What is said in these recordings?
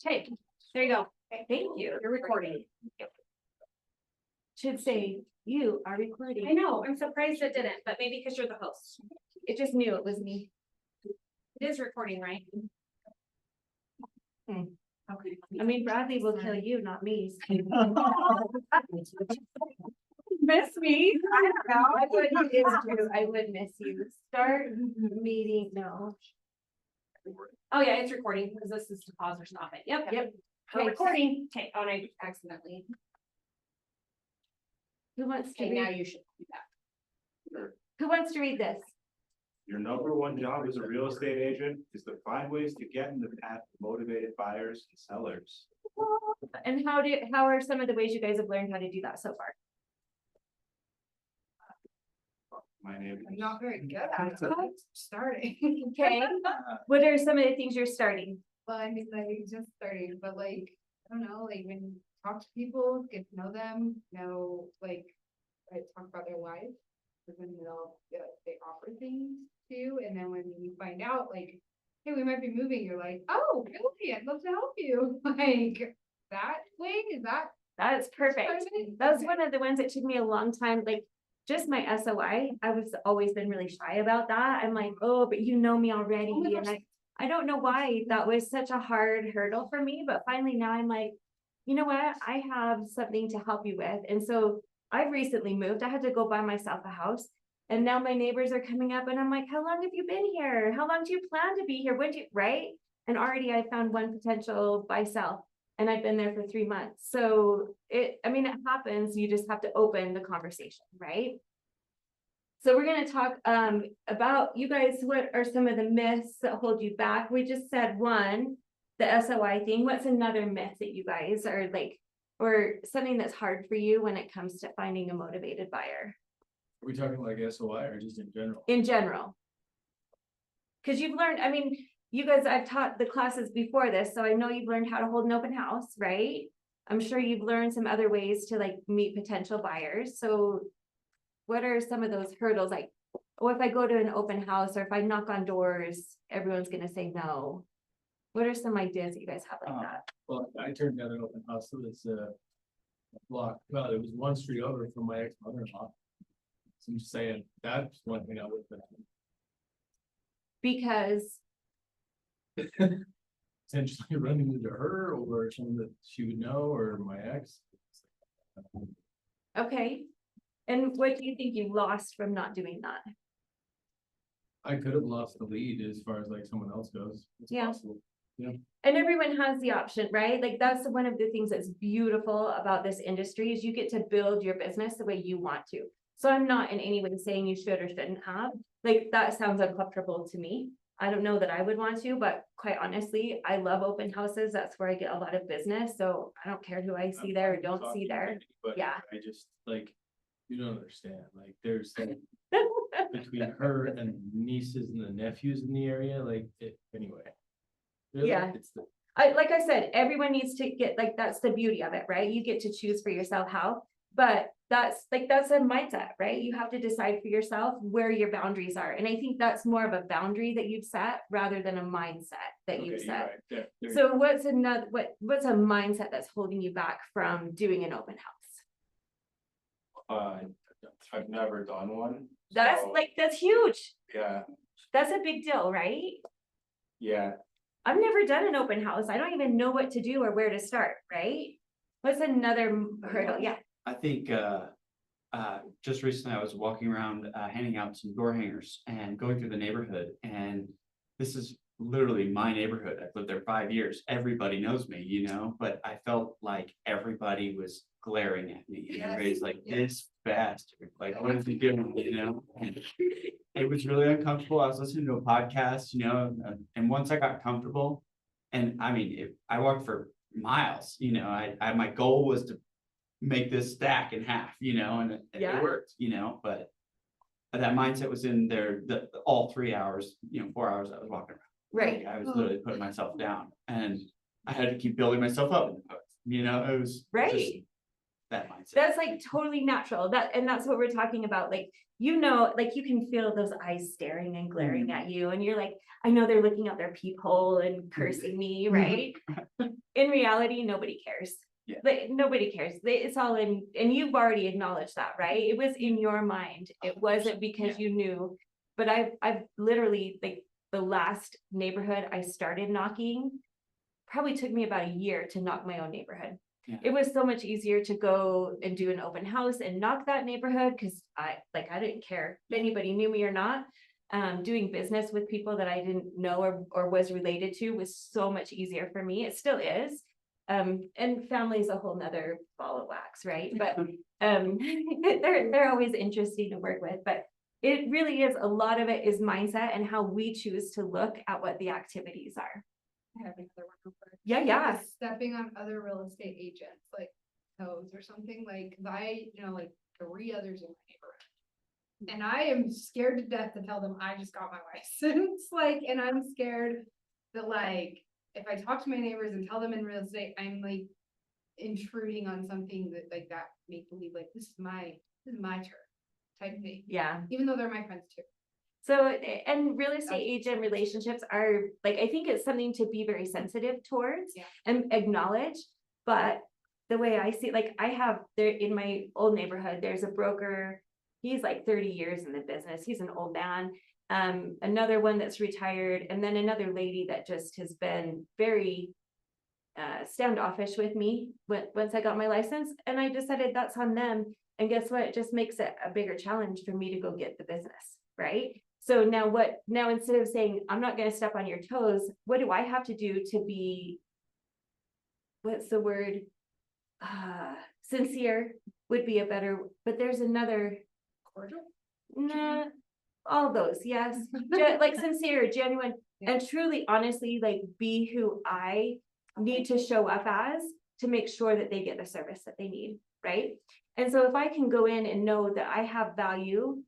Take, there you go. Thank you. You're recording. Should say you are recording. I know, I'm surprised it didn't, but maybe because you're the host. It just knew it was me. It is recording, right? Hmm. Okay. I mean, Bradley will kill you, not me. Miss me? I don't know. I would, it is true. I would miss you. Start meeting, no. Oh, yeah, it's recording because this is to pause or stop it. Yep. Yep. We're Okay. recording. Okay, oh, and I accidentally. Who wants to Okay, now read? you should do that. Who wants to read this? Your number one job as a real estate agent is to find ways to get in the path of motivated buyers and sellers. And how are some of the ways you guys have learned how to do that so far? My name I'm is. not very good at it, but I'm starting. Okay. What are some of the things you're starting? Well, I mean, like, just starting, but like, I don't know, like, when you talk to people, get to know them, like, I talk about their life. And then they offer things to you, and then when you find out, like, hey, we might be moving, you're like, oh, really, I'd love to help you. Like, that way, is that? That's perfect. perfect? That's Okay. one of the ones that took me a long time, like just my SOI. I was always been really shy about that. I'm like, oh, but you know me already. Oh my And gosh. I don't know why that was such a hard hurdle for me, but finally now I'm like, you know what? I have something to help you with. And so I've recently moved. I had to go buy myself a house. And now my neighbors are coming up and I'm like, how long have you been here? How long do you plan to be here? When do you, right? And already I found one potential buy sell. And I've been there for 3 months. So it happens. You just have to open the conversation, right? So we're going to talk about you guys. What are some of the myths that hold you back? We just said one, the SOI thing. What's another myth that you guys are like, or something that's hard for you when it comes to finding a motivated buyer Are we talking like SOI or just in general? in general? Because you've learned, I mean, you guys, I've taught the classes before this, so I know you've learned how to hold an open house, right? I'm sure you've learned some other ways to like meet potential buyers. So what are some of those hurdles? Like, oh, if I go to an open house or if I knock on doors, everyone's gonna say no. What are some ideas that you guys have like that? Well, I turned down an open house, so it's a block, well, it was one street over from my ex-mother-in-law. So I'm just saying, that's one thing I would have Because, potentially running into her or someone that she would know or my ex. okay. And what do you think you lost from not doing that? I could have lost the lead as far as like someone else goes. It's Yeah. possible. And everyone has the option, right? Like that's one of the things that's beautiful about this industry is you get to build your business the way you want to. So I'm not in any way saying you should or shouldn't have, like that sounds uncomfortable to me. I don't know that I would want to, but quite honestly, I love open houses. That's where I get a lot of business. So I don't care who I see there or don't see there. But Yeah. I just like, you don't understand, like there's like between her and nieces and the nephews in the area, like anyway. Really, Yeah. It's the, Like I said, everyone needs to get like, that's the beauty of it, right? You get to choose for yourself how, but that's a mindset, right? You have to decide for yourself where your boundaries are. And I think that's more of a boundary that you've set rather than a mindset that okay, you've you're set. right, there- So what's what's a mindset that's holding you back from doing an open house? I've never done one. That's so, that's huge. Yeah, That's a big deal, right? yeah. I've never done an open house. I don't even know what to do or where to start, right? What's another hurdle? Yeah. I think just recently I was walking around handing out some door hangers and going through the neighborhood, and this is literally my neighborhood. I've lived there 5 years. Everybody knows me, you know, but I felt like everybody was glaring at me. And Yes. everybody's like, Yeah. this bastard, like, what is he doing, you know? And it was really uncomfortable. I was listening to a podcast, you know, and once I got comfortable, and I mean, I walked for miles, you know, I my goal was to make this stack in half, you know, and Yeah. it worked, you know, but that mindset was in there all 3 hours, you know, 4 hours I was walking around. Right. Like, I was literally putting myself down and I had to keep building myself up, you know, it was just- Right. that mindset. That's like totally natural. And that's what we're talking about. Like, you know, like you can feel those eyes staring and glaring at you and you're like, I know they're looking out their peephole and cursing me, right? In reality, nobody cares. Yeah. Like, nobody cares. It's all in, and you've already acknowledged that, right? It was in your mind. It wasn't because you knew. But I've literally, like, the last neighborhood I started knocking probably took me about a year to knock my own neighborhood. Yeah. It was so much easier to go and do an open house and knock that neighborhood because I didn't care if anybody knew me or not. Doing business with people that I didn't know or was related to was so much easier for me. It still is. And family is a whole nother ball of wax, right? But they're always interesting to work with. But it really is, a lot of it is mindset and how we choose to look at what the activities are. I have another one real quick. Yeah. Stepping on other real estate agents, like toes or something, like, 'cause I, like 3 others in my neighborhood. And I am scared to death to tell them I just got my license, like, and I'm scared that, like, if I talk to my neighbors and tell them in real estate, I'm like intruding on something that, like, that make believe, like, this is my turn type thing, Yeah. even though they're my friends too. So, and real estate agent relationships are, like, I think it's something to be very sensitive towards Yeah. and acknowledge. But the way I see, like, I have there in my old neighborhood, there's a broker. He's like 30 years in the business. He's an old man. Another one that's retired, and then another lady that just has been very standoffish with me once I got my license. And I decided that's on them. And guess what? It just makes it a bigger challenge for me to go get the business, right? So now instead of saying, I'm not going to step on your toes, what do I have to do to be, what's the word? Sincere would be a better, but there's another, Cordial? nah, all those, yes. Like sincere, genuine, and truly, honestly, like be who I need to show up as to make sure that they get the service that they need, right? And so if I can go in and know that I have value,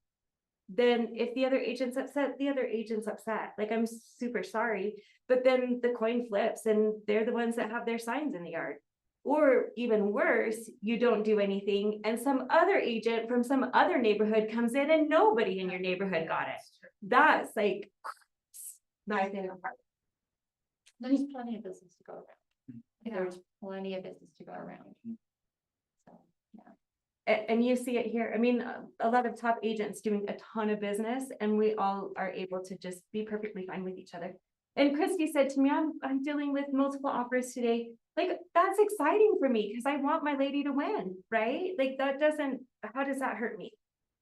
then if the other agent's upset, the other agent's upset. Like, I'm super sorry, but then the coin flips and they're the ones that have their signs in the yard. Or even worse, you don't do anything and some other agent from some other neighborhood comes in and nobody in your neighborhood got it. That's like my favorite part. There's plenty of business to go around. Yeah. There's plenty of business to go around. So, yeah. And you see it here. I mean, a lot of top agents doing a ton of business and we all are able to just be perfectly fine with each other. And Christy said to me, I'm dealing with multiple offers today. Like, that's exciting for me because I want my lady to win, right? Like, how does that hurt me?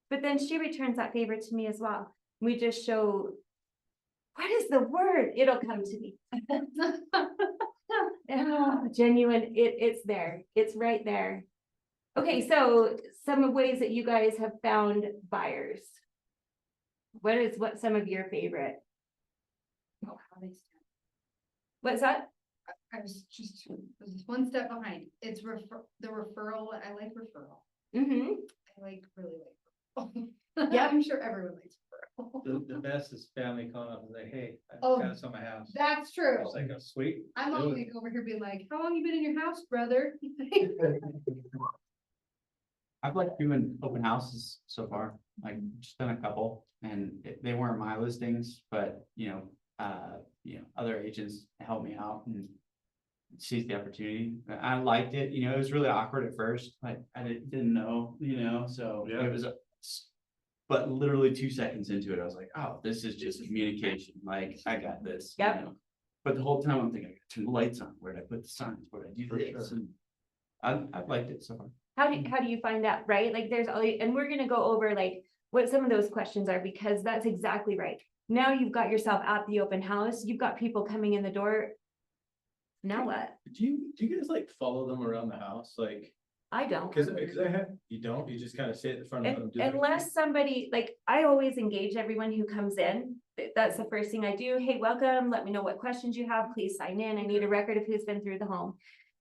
But then she returns that favor to me as well. We just show, what is the word? It'll come to me. Oh, genuine, it's there. It's right there. Okay, so some of ways that you guys have found buyers. What's some of your favorite? Oh, how they stand. What's that? I was just one step behind. It's the referral. I like referral. Mm-hmm. I really like referral. Yeah. I'm sure everyone likes referral. The best is family calling up and say, hey, I Oh, got this on my house. That's true. I was like, oh, sweet. I'm do it. always over here being like, how long you been in your house, brother? I've liked doing open houses so far, like just done a couple and they weren't my listings, but other agents helped me out and seized the opportunity. I liked it, it was really awkward at first, like I didn't know, so Yeah. it was, but literally 2 seconds into it, I was like, oh, this is just communication, like I got this. Yep. But the whole time I'm thinking, I gotta turn the lights on, where'd I put the signs, where'd I do For this? sure. And I've liked it so far. How do you find that, right? Like there's all, and we're gonna go over like what some of those questions are, because that's exactly right. Now you've got yourself at the open house, you've got people coming in the door. Now what? Do you guys like follow them around the house? Like, I don't. cause I have, you don't, you just kind of sit in front of them. do their- Unless somebody, like, I always engage everyone who comes in. That's the first thing I do. Hey, welcome. Let me know what questions you have. Please sign in. I need a record of who's been through the home.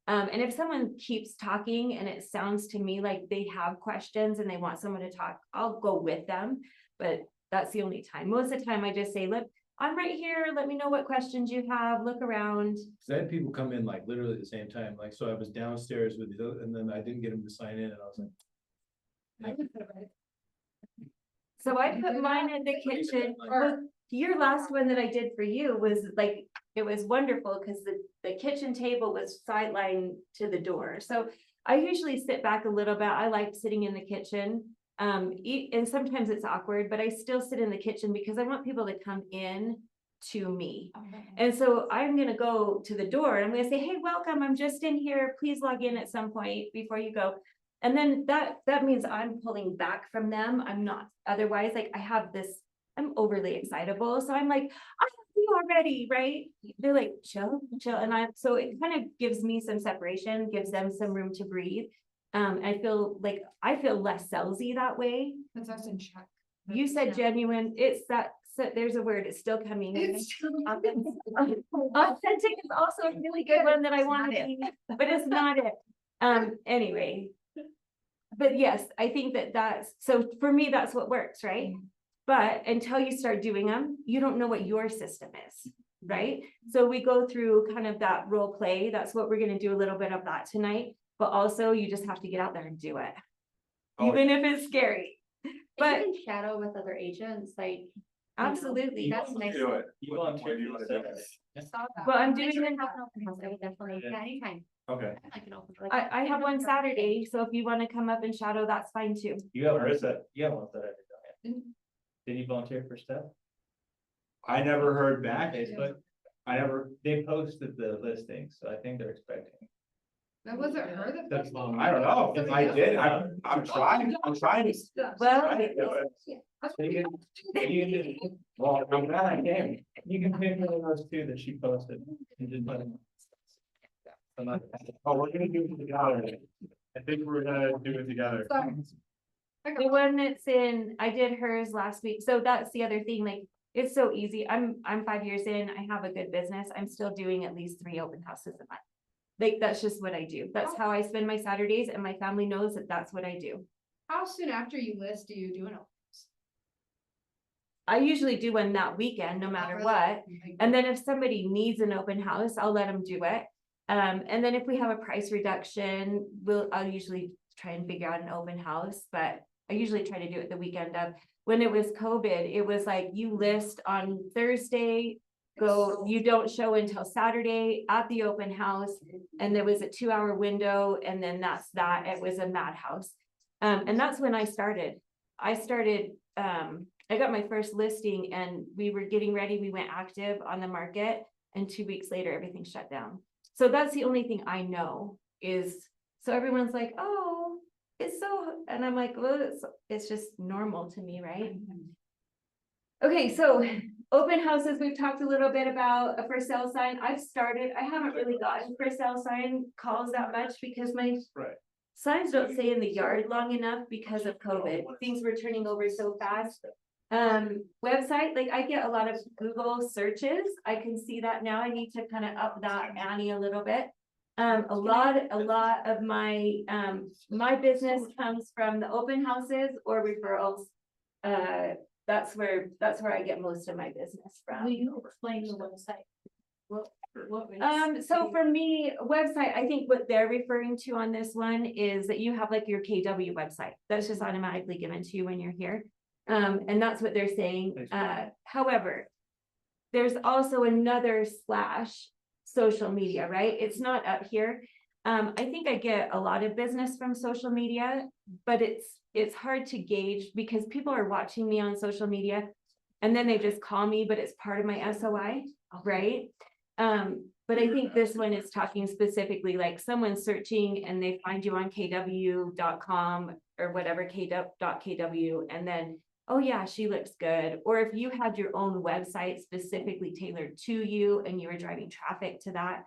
And if someone keeps talking and it sounds to me like they have questions and they want someone to talk, I'll go with them. But that's the only time. Most of the time I just say, look, I'm right here, let me know what questions you have, look around. So I had people come in like literally at the same time, like, so I was downstairs with the, and then I didn't get them to sign in and I was like. So I put mine in the kitchen. Well, your last one that I did for you was like, it was wonderful because the kitchen table was sidelined to the door. So I usually sit back a little bit. I like sitting in the kitchen. And sometimes it's awkward, but I still sit in the kitchen because I want people to come in to me. And so I'm gonna go to the door and I'm gonna say, hey, welcome, I'm just in here. Please log in at some point before you go. And then that means I'm pulling back from them. I'm not, otherwise, like I have this, I'm overly excitable. So I'm like, I have you already, right? They're like, chill. And so it kind of gives me some separation, gives them some room to breathe. I feel less salesy that way. That's us in check. You said genuine, it's that, so there's a word, it's still coming. It's Authentic is also a really good one that I want to be, but it's not it. Anyway. But yes, I think so for me, that's what works, right? But until you start doing them, you don't know what your system is, right? So we go through kind of that role play. That's what we're gonna do a little bit of that tonight, but also you just have to get out there and do it. Oh, Even if it's scary, But but you can shadow with other agents, like. absolutely. That's nice. Do it. You What volunteered do you for wanna this, do? yeah. Well, I'm I doing should it. have an open house, I would definitely, yeah, anytime. Okay. I like an open. like- I have one Saturday, so if you want to come up and shadow, that's fine too. You have, Marissa. you have one that I did. Did you volunteer for Steph? I never heard back. Facebook? They posted the listing, so I think they're expecting. That wasn't her that. That's posted it? I don't know. If I did, I'm trying to. Well, trying to do it. Well, I'm glad I came. You can pick one of those two that she posted. And just let them. Oh, we're gonna do it together. I think we're gonna do it together. Sorry. the one that's in, I did hers last week, so that's the other thing, like, it's so easy. I'm 5 years in, I have a good business, I'm still doing at least 3 open houses a month. Like, that's just what I do. That's how I spend my Saturdays, and my family knows that that's what I do. How soon after you list do you do an open house? I usually do one that weekend, no matter Really? what. And then if somebody needs an open house, I'll let them do it. And then if we have a price reduction, I'll usually try and figure out an open house, but I usually try to do it the weekend of. When it was COVID, it was like you list on Thursday, you don't show until Saturday at the open house. And there was a 2-hour window, and then that's that. It was a madhouse. And that's when I started. I got my first listing and we were getting ready. We went active on the market, and 2 weeks later, everything shut down. So that's the only thing I know is, so everyone's like, oh, it's so, and I'm like, well, it's just normal to me, right? Okay, so open houses, we've talked a little bit about a for sale sign. I haven't really gotten for sale sign calls that much because my Right. signs don't stay in the yard long enough because of COVID. Things were turning over so fast. Website, like I get a lot of Google searches. I can see that now. I need to kind of up that ante a little bit. A lot of my, my business comes from the open houses or referrals. That's where I get most of my business from. Will you explain the website? So for me, website, I think what they're referring to on this one is that you have like your KW website. That's just automatically given to you when you're here. And that's what they're saying. However, there's also another / social media, right? It's not up here. I think I get a lot of business from social media, but it's hard to gauge because people are watching me on social media and then they just call me, but it's part of my SOI, right? But I think this one is talking specifically like someone searching and they find you on kw.com or whatever, kw.kw, and then, oh yeah, she looks good. Or if you had your own website specifically tailored to you and you were driving traffic to that.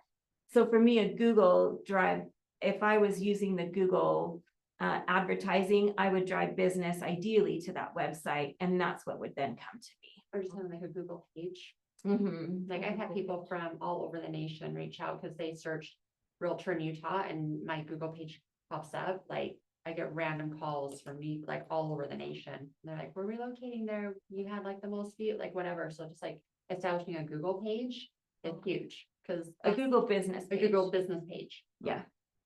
So for me, a Google drive, if I was using the Google advertising, I would drive business ideally to that website, and that's what would then come to me. Or just having like a Google page. Mhm. Like I've had people from all over the nation reach out because they searched realtor in Utah and my Google page pops up. Like I get random calls from me like all over the nation. They're like, we're relocating there. You had like the most view, like whatever. So just like establishing a Google page is huge, because A Google business a page. Google business page. Yeah.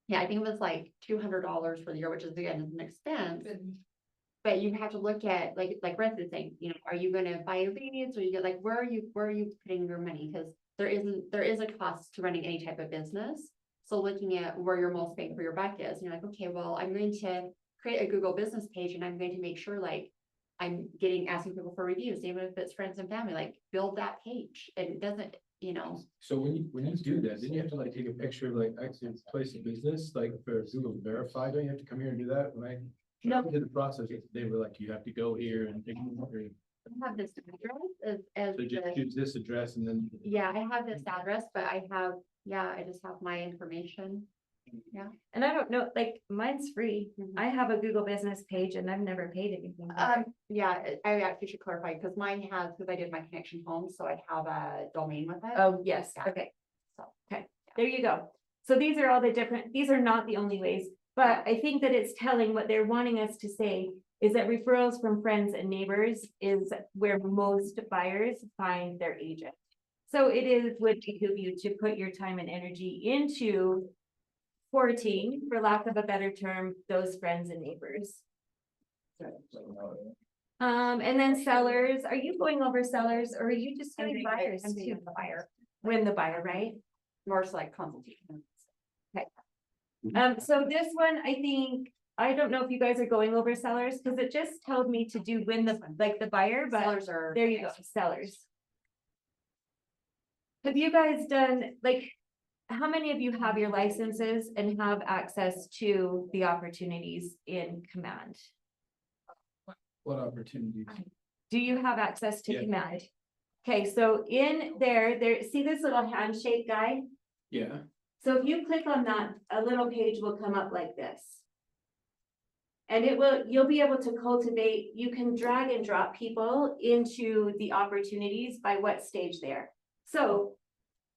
Yeah, I think it was like $200 for the year, which is again, is an expense. But you have to look at, like Brett is saying, are you gonna buy leads, or you get like, where are you putting your money? Cause there is a cost to running any type of business. So looking at where your most bang for your buck is, and you're like, okay, well, I'm going to create a Google business page, and I'm going to make sure like I'm asking people for reviews, even if it's friends and family, like build that page, and it doesn't, So when you do that, then you have to like take a picture of like actually place of business, like for Google Verify, don't you have to come here and do that? When I No. did the process, they were like, you have to go here and take. I have this address as So just the, choose this address and then. yeah, I have this address, but I just have my information. And I don't know, like, mine's free. Mhm. I have a Google business page and I've never paid anything. Yeah, I actually should clarify, because mine has, because I did my connection home, so I have a domain with it. Oh, yes, Yeah. okay, So, there you go. So these are all the different, these are not the only ways, but I think that it's telling what they're wanting us to say is that referrals from friends and neighbors is where most buyers find their agent. So would behoove you to put your time and energy into courting, for lack of a better term, those friends and neighbors. And then sellers, are you going over sellers, or are you just I'm doing doing buyers I'm doing too? the buyer, When the buyer, right? more so like consultation. So this one, I don't know if you guys are going over sellers, because it just told me to do the buyer, but Sellers are. there you go, sellers. Have you guys done, how many of you have your licenses and have access to the opportunities in Command? What opportunities? Do you have access to Yeah. Command? Okay, so in there, see this little handshake guy? Yeah. So if you click on that, a little page will come up like this. And you'll be able to cultivate, you can drag and drop people into the opportunities by what stage they are. So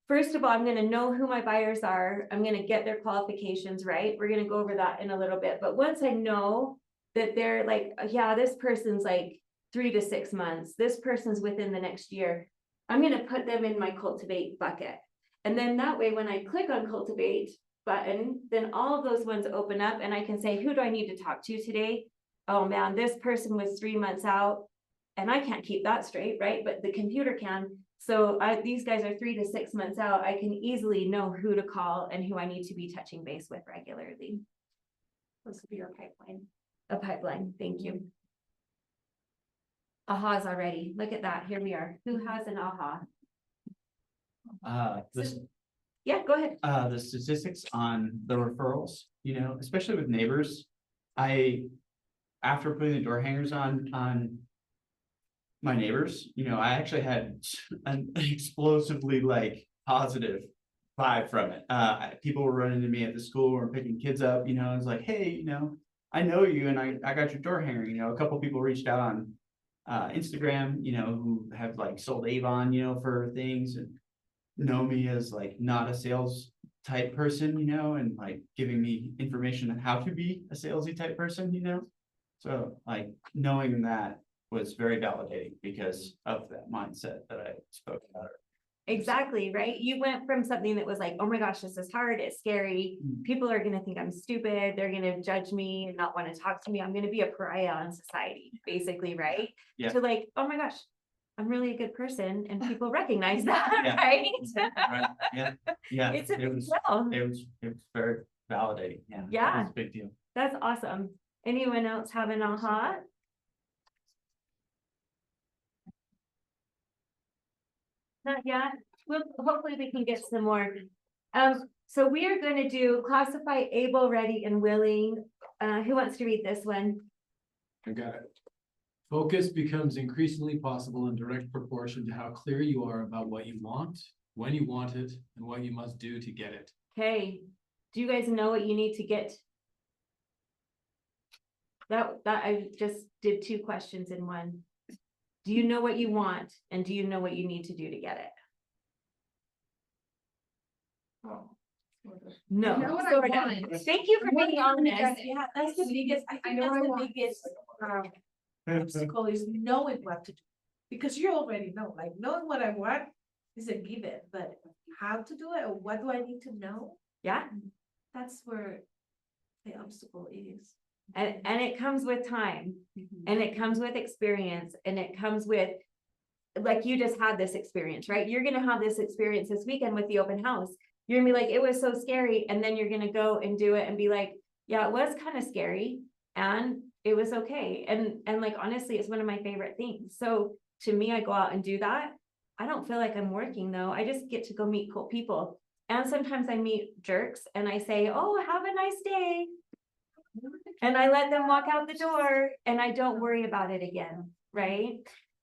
first of all, I'm gonna know who my buyers are. I'm gonna get their qualifications right. We're gonna go over that in a little bit. But once I know that they're like, yeah, this person's like 3 to 6 months, this person's within the next year, I'm gonna put them in my cultivate bucket. And then that way, when I click on cultivate button, then all of those ones open up and I can say, who do I need to talk to today? Oh man, this person was 3 months out and I can't keep that straight, right? But the computer can. So these guys are 3 to 6 months out. I can easily know who to call and who I need to be touching base with regularly. This will be your pipeline. A pipeline, thank you. Ahas already. Look at that. Here we are. Who has an aha? This, Yeah, go ahead. the statistics on the referrals, especially with neighbors. After putting the door hangers on my neighbors, I actually had an explosively positive vibe from it. People were running to me at the school or picking kids up, I was like, hey, I know you and I got your door hanger, a couple people reached out on Instagram, who have sold Avon, for things and know me as not a sales type person, and giving me information on how to be a salesy type person, so knowing that was very validating because of that mindset that I spoke about. Exactly, right? You went from something that was like, oh my gosh, this is hard, it's scary. People are gonna think I'm stupid, they're gonna judge me and not want to talk to me. I'm gonna be a pariah in society, basically, right? Yeah. To oh my gosh, I'm really a good person and people recognize that, Yeah. right? Right, yeah, It's a it big was, deal. it was very validating, yeah. Yeah. It was a big deal. That's awesome. Anyone else have an aha? Not yet. Hopefully we can get some more. So we are going to do classify able, ready, and willing. Who wants to read this one? I got it. Focus becomes increasingly possible in direct proportion to how clear you are about what you want, when you want it, and what you must do to get it. Okay, do you guys know what you need to get? That I just did 2 questions in one. Do you know what you want, and do you know what you need to do to get it? No. I know what I sort of. want. Thank you for What being do you honest. get? Yeah, that's the biggest, I I think know that's I the want. biggest obstacle is knowing what to do. because you already know, like knowing what I want is a given, but how to do it or what do I need to know? Yeah, That's where the obstacle is. and it comes with time, and it comes with experience, and it comes with. Like you just had this experience, right? You're gonna have this experience this weekend with the open house. You're gonna be like, it was so scary, and then you're gonna go and do it and be like, yeah, it was kind of scary. And it was okay. And like, honestly, it's one of my favorite things. So to me, I go out and do that. I don't feel like I'm working though. I just get to go meet cool people. And sometimes I meet jerks and I say, oh, have a nice day. And I let them walk out the door and I don't worry about it again, right?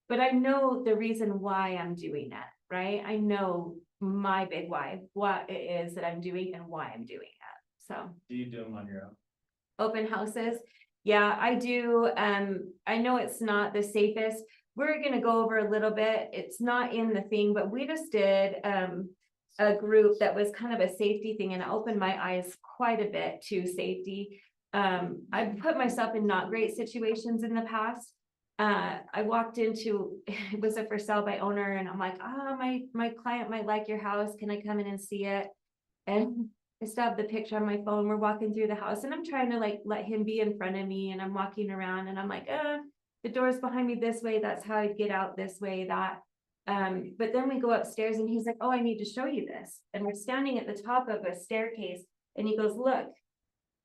But I know the reason why I'm doing that, right? I know my big why, what it is that I'm doing and why I'm doing it. So Do you do them on your own? open houses, yeah, I do. I know it's not the safest. We're gonna go over a little bit. It's not in the thing, but we just did a group that was kind of a safety thing, and it opened my eyes quite a bit to safety. I've put myself in not great situations in the past. I walked into, it was a for sale by owner, and I'm like, my client might like your house. Can I come in and see it? And I still have the picture on my phone. We're walking through the house and I'm trying to like let him be in front of me, and I'm walking around and I'm like, the door's behind me this way. That's how I'd get out this way, that. But then we go upstairs and he's like, oh, I need to show you this. And we're standing at the top of a staircase and he goes, look.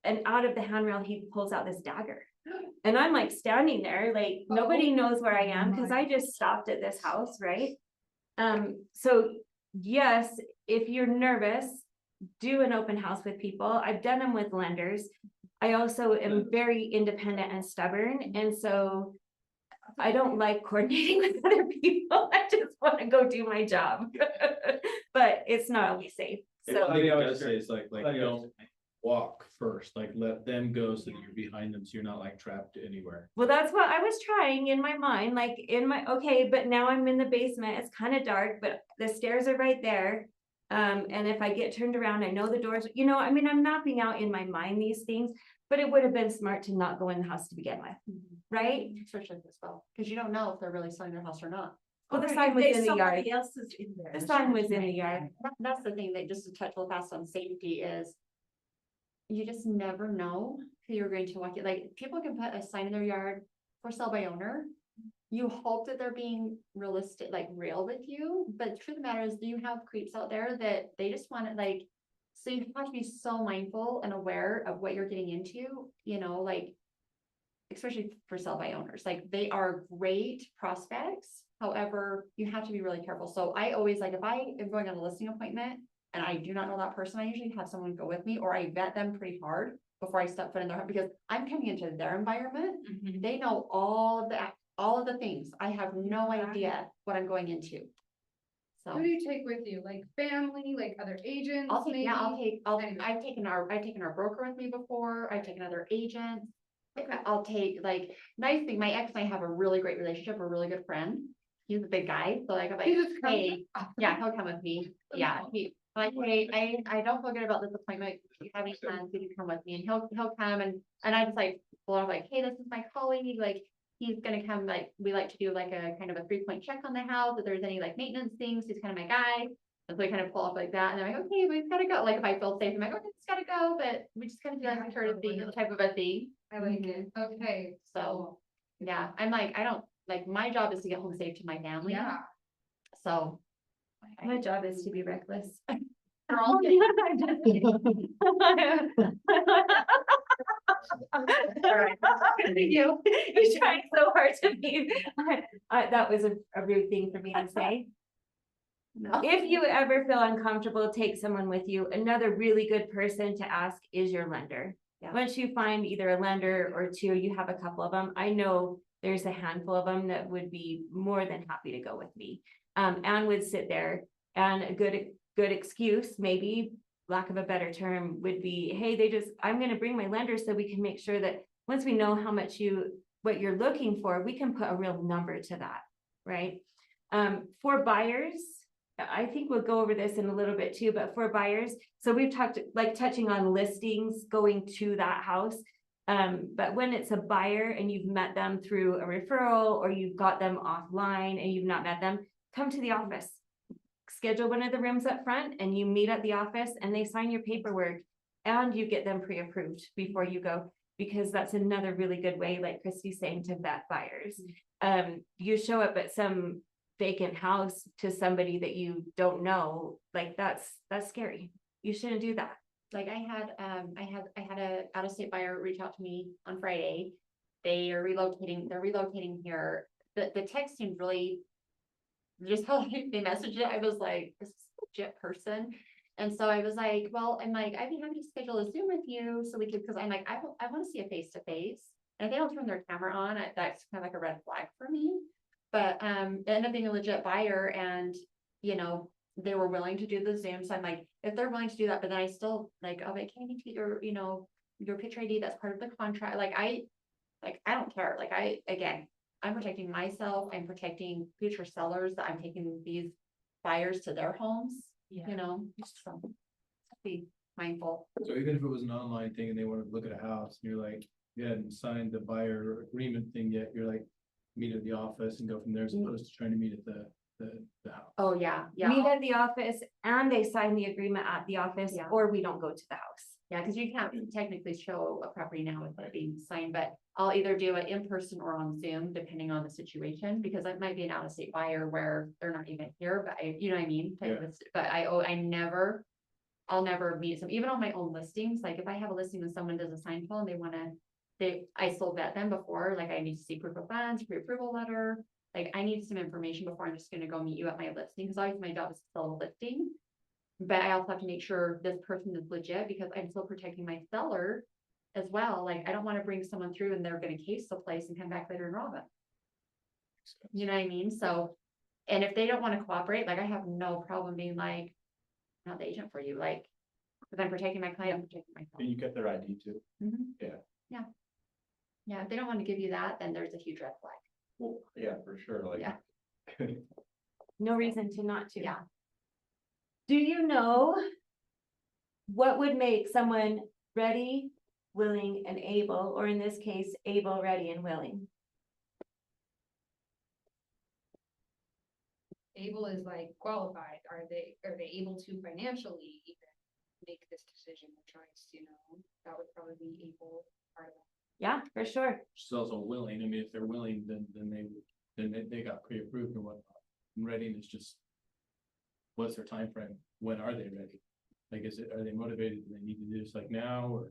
And out of the handrail, he pulls out this dagger. And I'm like standing there, like nobody knows where I am because I just stopped at this house, right? So yes, if you're nervous, do an open house with people. I've done them with lenders. I also am very independent and stubborn. And so I don't like coordinating with other people. I just want to go do my job. But it's not always safe. So I think I would say it's like don't walk first, like let them go so that you're behind them, so you're not like trapped anywhere. well, that's what I was trying in my mind, like in my, okay, but now I'm in the basement. It's kind of dark, but the stairs are right there. And if I get turned around, I know the doors, you know, I mean, I'm mapping out in my mind these things, but it would have been smart to not go in the house to begin with, right? Especially as well, because you don't know if they're really selling their house or not. Well, the Or sign if was there's in the yard. somebody else is in there. The sign was in the yard. That's the thing that just to touch real fast on safety is. You just never know who you're going to walk in. Like, people can put a sign in their yard for sale by owner. You hope that they're being realistic, like real with you, but the truth of the matter is you have creeps out there that they just want it like. So you have to be so mindful and aware of what you're getting into, you know, like. Especially for sale by owners, like they are great prospects. However, you have to be really careful. So I always like, if I am going on a listing appointment and I do not know that person, I usually have someone go with me, or I vet them pretty hard before I step foot in their home, because I'm coming into their environment. They know all of the things. I have no idea what I'm going into. So. Who do you take with you? Like family, like other agents? I'll take, yeah, maybe? I've taken our broker with me before. I've taken other agents. I'll take, like, nice thing, my ex and I have a really great relationship, a really good friend. He's a big guy, so like, I'm like, He just comes- hey, yeah, he'll come with me. Yeah, like, hey, I don't feel good about this appointment. If you have any plans, you can come with me, and he'll come and I just like, well, I'm like, hey, this is my colleague, like, he's gonna come, like, we like to do like a kind of a 3-point check on the house, if there's any like maintenance things, he's kind of my guy. And so we kind of pull off like that, and I'm like, okay, we've gotta go, like, if I feel safe, I'm like, okay, it's gotta go, but we just kind of do like a courtesy type of a thing. I like it. Okay, So, yeah, I'm like, I don't, like, my job is to get home safe to my family. yeah. So. My job is to be reckless. We're all I'm just kidding. You're trying so hard to be, that was a rude thing for me to say. No. If you ever feel uncomfortable, take someone with you. Another really good person to ask is your lender. Yeah. Once you find either a lender or two, you have a couple of them. I know there's a handful of them that would be more than happy to go with me. And would sit there, and a good excuse, maybe lack of a better term, would be, hey, I'm gonna bring my lender so we can make sure that once we know how much what you're looking for, we can put a real number to that, right? For buyers, I think we'll go over this in a little bit too, but for buyers, so we've talked, like, touching on listings, going to that house. But when it's a buyer and you've met them through a referral or you've got them offline and you've not met them, come to the office. Schedule one of the rooms up front and you meet at the office and they sign your paperwork and you get them pre-approved before you go, because that's another really good way, like Christy's saying, to vet buyers. You show up at some vacant house to somebody that you don't know, like that's scary. You shouldn't do that. Like I had a out-of-state buyer reach out to me on Friday. They're relocating here. The text seemed really, just how they messaged it, I was like, this is a legit person. And so I was like, well, I'm like, I'd be happy to schedule a Zoom with you so we could, because I'm like, I want to see a face-to-face. And if they don't turn their camera on, that's kind of like a red flag for me. But it ended up being a legit buyer and, you know, they were willing to do the Zoom. So I'm like, if they're willing to do that, but then I still like, oh, but can you get your, you know, your picture ID, that's part of the contract. I don't care. Like I'm protecting myself. I'm protecting future sellers that I'm taking these buyers to their homes, you know, so be mindful. So even if it was an online thing and they wanted to look at a house, and you're like, you hadn't signed the buyer agreement thing yet, you're like, meet at the office and go from there as opposed to trying to meet at the house. Oh, yeah, Meet at the office and they sign the agreement at the office, Yeah. or we don't go to the house. Yeah, because you can't technically show a property now with it being signed, but I'll either do it in person or on Zoom, depending on the situation, because that might be an out-of-state buyer where they're not even here, but you know what I mean? But I'll never meet some, even on my own listings, like if I have a listing and someone does a sign call and I still vet them before, like I need to see proof of funds, pre-approval letter. Like I need some information before I'm just gonna go meet you at my listing, because always my job is to sell a listing. But I also have to make sure this person is legit because I'm still protecting my seller as well. Like I don't want to bring someone through and they're gonna case the place and come back later and rob it. You know what I mean? So, and if they don't want to cooperate, like I have no problem being like, I'm not the agent for you, like, because I'm protecting my client, I'm protecting myself. And you get their ID too. Yeah, if they don't want to give you that, then there's a huge red flag. Well, yeah, for sure, like. Yeah. No reason to not to. Yeah. Do you know what would make someone ready, willing, and able, or in this case, able, ready, and willing? Able is like qualified, are they able to financially even make this decision or choice, you know, that would probably be able part of it. Yeah, for sure. She's also willing. I mean, if they're willing, then they got pre-approved and whatnot. And readiness just, what's their time frame? When are they ready? Like, are they motivated? Do they need to do this like now or?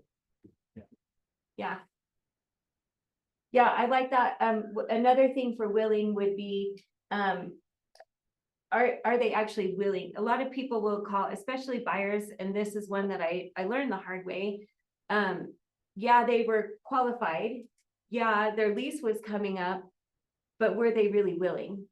Yeah. Yeah, I like that. Another thing for willing would be, are they actually willing? A lot of people will call, especially buyers, and this is one that I learned the hard way. Yeah, they were qualified. Yeah, their lease was coming up, but were they really willing?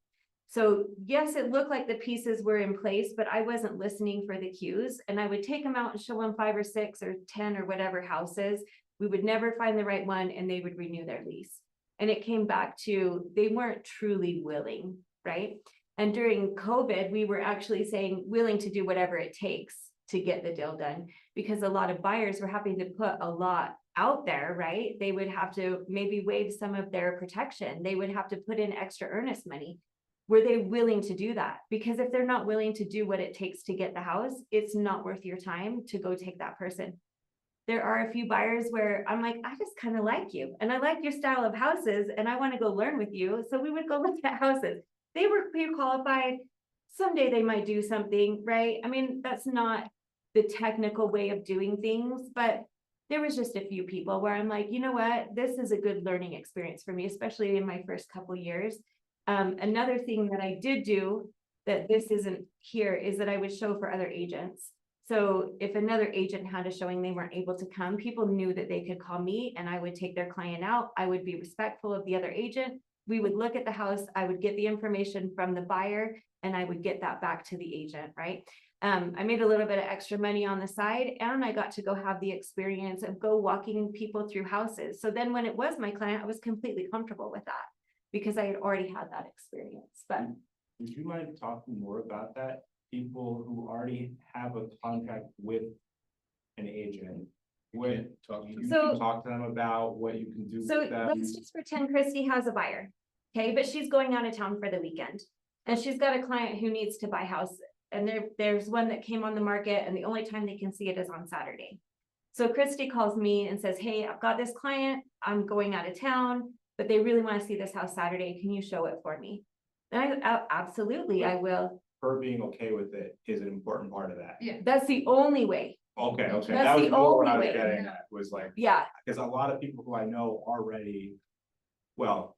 So yes, it looked like the pieces were in place, but I wasn't listening for the cues, and I would take them out and show them 5 or 6 or 10 or whatever houses. We would never find the right one and they would renew their lease. And it came back to, they weren't truly willing, right? And during COVID, we were actually saying willing to do whatever it takes to get the deal done, because a lot of buyers were having to put a lot out there, right? They would have to maybe waive some of their protection. They would have to put in extra earnest money. Were they willing to do that? Because if they're not willing to do what it takes to get the house, it's not worth your time to go take that person. There are a few buyers where I'm like, I just kind of like you and I like your style of houses and I want to go learn with you. So we would go look at houses. They were pre-qualified. Someday they might do something, right? I mean, that's not the technical way of doing things, but there was just a few people where I'm like, you know what, this is a good learning experience for me, especially in my first couple years. Another thing that I did do that this isn't here is that I would show for other agents. So if another agent had a showing, they weren't able to come, people knew that they could call me and I would take their client out. I would be respectful of the other agent. We would look at the house. I would get the information from the buyer and I would get that back to the agent, right? I made a little bit of extra money on the side and I got to go have the experience of go walking people through houses. So then when it was my client, I was completely comfortable with that because I had already had that experience. But would you mind talking more about that? People who already have a contract with an agent You When can't talk to you them. So- can talk to them about what you can do So with them. let's just pretend Christy has a buyer, okay, but she's going out of town for the weekend. And she's got a client who needs to buy house, and there's one that came on the market, and the only time they can see it is on Saturday. So Christy calls me and says, hey, I've got this client, I'm going out of town, but they really wanna see this house Saturday, can you show it for me? And absolutely, I will, Her being okay with it is an important part of that. Yeah. that's the only way, Okay, okay, That's that was the more what I only was way. getting at, was like, yeah. because a lot of people who I know already, well.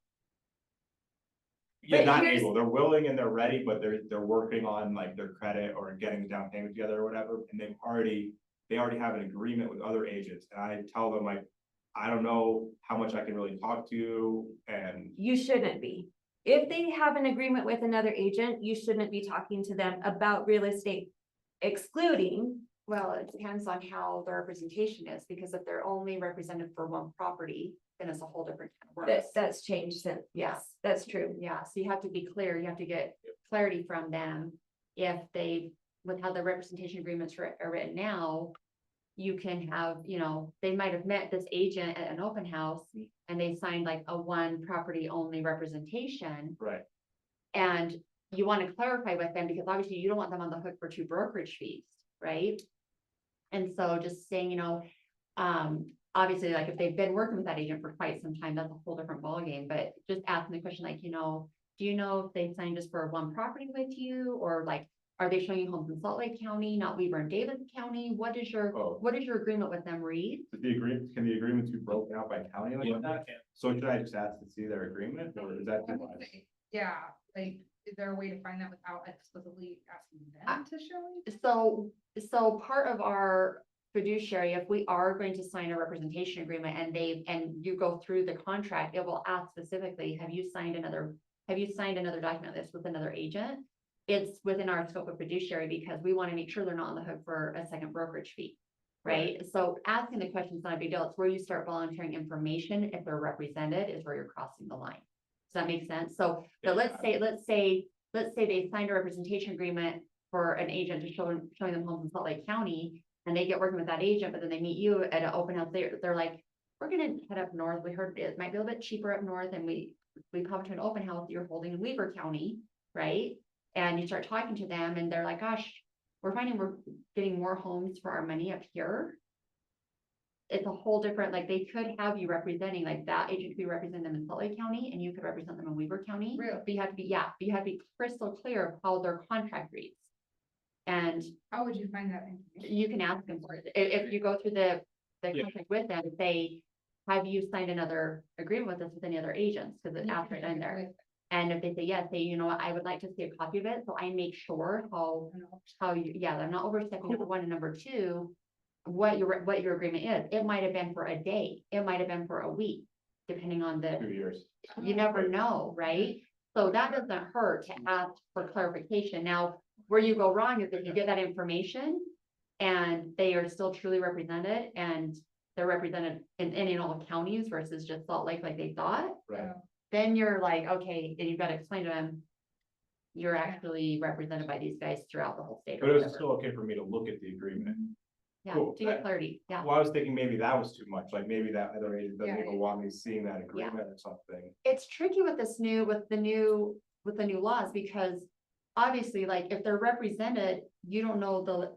Yeah, But not here's- able, they're willing and they're ready, but they're working on like their credit or getting the down payment together or whatever, and they already have an agreement with other agents, and I tell them like, I don't know how much I can really talk to you, and You shouldn't be. If they have an agreement with another agent, you shouldn't be talking to them about real estate. Excluding, Well, it depends on how the representation is, because if they're only represented for one property, then it's a whole different. kind of works. that's changed since, yes, that's true. Yeah, so you have to be clear, you have to get clarity from them. If they, with how the representation agreements are written now. You can have, you know, they might have met this agent at an open house and they signed like a one property only representation. right, And you want to clarify with them, because obviously you don't want them on the hook for 2 brokerage fees, right? And so just saying, you know, obviously, like if they've been working with that agent for quite some time, that's a whole different ballgame, but just asking the question like, you know, do you know if they signed just for one property with you, or like, are they showing you homes in Salt Lake County, not Weaver and Davis County? What is your oh, agreement with them read? can the agreements be broken out by county Yeah, like that? So should I just ask to see their agreement, or is that too much? Yeah, like, is there a way to find that without explicitly asking them to show you? So part of our fiduciary, if we are going to sign a representation agreement and you go through the contract, it will ask specifically, have you signed another document that's with another agent? It's within our scope of fiduciary because we want to make sure they're not on the hook for a second brokerage fee. Right? So asking the question is not a big deal. It's where you start volunteering information. If they're represented is where you're crossing the line. Does that make sense? So, but let's say they signed a representation agreement for an agent to showing them homes in Salt Lake County, and they get working with that agent, but then they meet you at an open house. They're like, we're gonna head up north. We heard it might be a little bit cheaper up north, and we come to an open house you're holding in Weaver County, right? And you start talking to them, and they're like, gosh, we're finding we're getting more homes for our money up here. It's a whole different, like, they could have you representing, like, that agent could be representing them in Salt Lake County, and you could represent them in Weaver County. Really? But you have to be crystal clear of how their contract reads. And How would you find that information? you can ask them for it. If you go through the contract with them, say, have you signed another agreement with us with any other agents? Because it's after it in there. And if they say yes, say, you know what, I would like to see a copy of it, so I make sure how you, yeah, I'm not overstepping, number one, and number two, what your agreement is. It might have been for a day, it might have been for a week, depending on 2 years. you never know, right? So that doesn't hurt to ask for clarification. Now, where you go wrong is if you get that information and they are still truly represented and they're represented in all counties versus just Salt Lake like they thought, Right, then you're like, okay, then you've got to explain to them, you're actually represented by these guys throughout the whole state. or but it was whatever. still okay for me to look at the agreement. Yeah, cool. to get clarity, yeah. Well, I was thinking maybe that was too much, like maybe that other agent doesn't Yeah, even want me seeing that agreement or something. It's tricky with the new laws, because obviously, like, if they're represented, you don't know